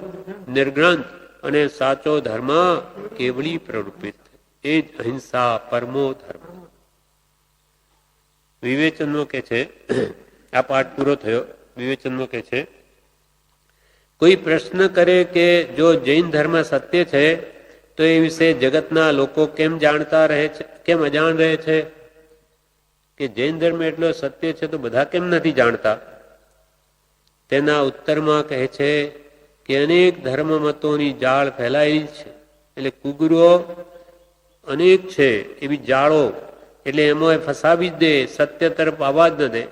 નિર્ગ્રંથ અને સાચો ધર્મ કેવળી પ્રરૂપિત, એ જ અહિંસા પરમો ધર્મ. વિવેચનનો કે છે, આ પાઠ પૂરો થયો. વિવેચનનો કે છે, કોઈ પ્રશ્ન કરે કે જો જૈન ધર્મ સત્ય છે તો એ વિશે જગતના લોકો કેમ જાણતા રહે છે, કેમ અજાણ રહે છે? કે જૈન ધર્મ એટલો સત્ય છે તો બધા કેમ નથી જાણતા? તેના ઉત્તરમાં કહે છે કે અનેક ધર્મ મતોની જાળ ફેલાયેલી છે, એટલે કુગુરો અનેક છે એવી જાળો, એટલે એમાં ફસાવી જ દે, સત્ય તરફ આવવા જ ન દે.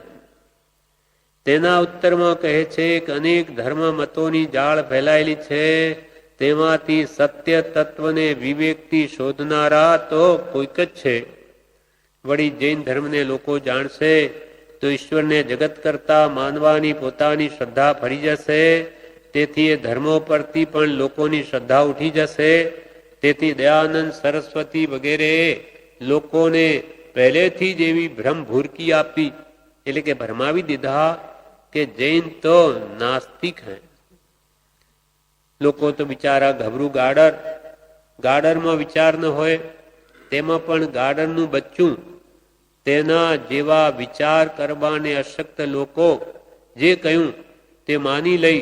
તેના ઉત્તરમાં કહે છે કે અનેક ધર્મ મતોની જાળ ફેલાયેલી છે, તેમાંથી સત્ય તત્વને વિવેકથી શોધનારા તો કોઈક જ છે. વળી જૈન ધર્મને લોકો જાણશે તો ઈશ્વરને જગત કરતા માનવાની પોતાની શ્રદ્ધા ફરી જશે. તેથી એ ધર્મો પરથી પણ લોકોની શ્રદ્ધા ઉઠી જશે. તેથી દયાનંદ સરસ્વતી વગેરે લોકોને પહેલેથી જ એવી ભ્રમ ભૂરકી આપી, એટલે કે ભરમાવી દીધા કે જૈન તો નાસ્તિક હૈ. લોકો તો બિચારા ગભરું ગાડરમાં વિચાર ન હોય, તેમાં પણ ગાડરનું બચ્ચું, તેના જેવા વિચાર કરવાને અશક્ત લોકો જે કહ્યું તે માની લઈ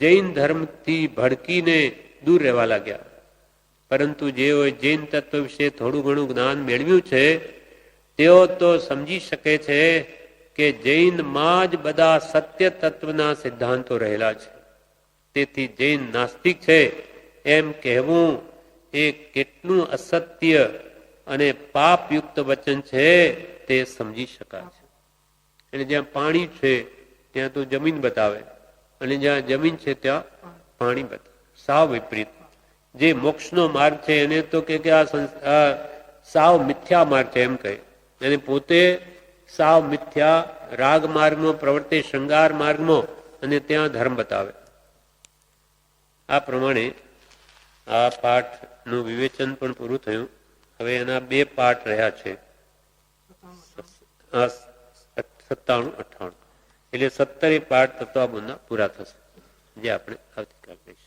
જૈન ધર્મથી ભડકીને દૂર રહેવા લાગ્યા. પરંતુ જેઓએ જૈન તત્વ વિશે થોડું ઘણું જ્ઞાન મેળવ્યું છે તેઓ તો સમજી શકે છે કે જૈનમાં જ બધા સત્ય તત્વના સિદ્ધાંતો રહેલા છે. તેથી જૈન નાસ્તિક છે એમ કહેવું એ કેટલું અસત્ય અને પાપયુક્ત વચન છે તે સમજી શકાય છે. એટલે જ્યાં પાણી છે ત્યાં તો જમીન બતાવે, અને જ્યાં જમીન છે ત્યાં પાણી બતાવે. સાવ વિપરીત. જે મોક્ષનો માર્ગ છે એને તો કે આ સાવ મિથ્યા માર્ગ છે એમ કહે, અને પોતે સાવ મિથ્યા રાગ માર્ગમાં પ્રવર્તે, શૃંગાર માર્ગમાં, અને ત્યાં ધર્મ બતાવે. આ પ્રમાણે આ પાઠનું વિવેચન પણ પૂરું થયું. હવે એના 2 પાઠ રહ્યા છે, 97-98, એટલે 17 પાઠ તત્વબોધના પૂરા થશે, જે આપણે આવતીકાલ કરીશું.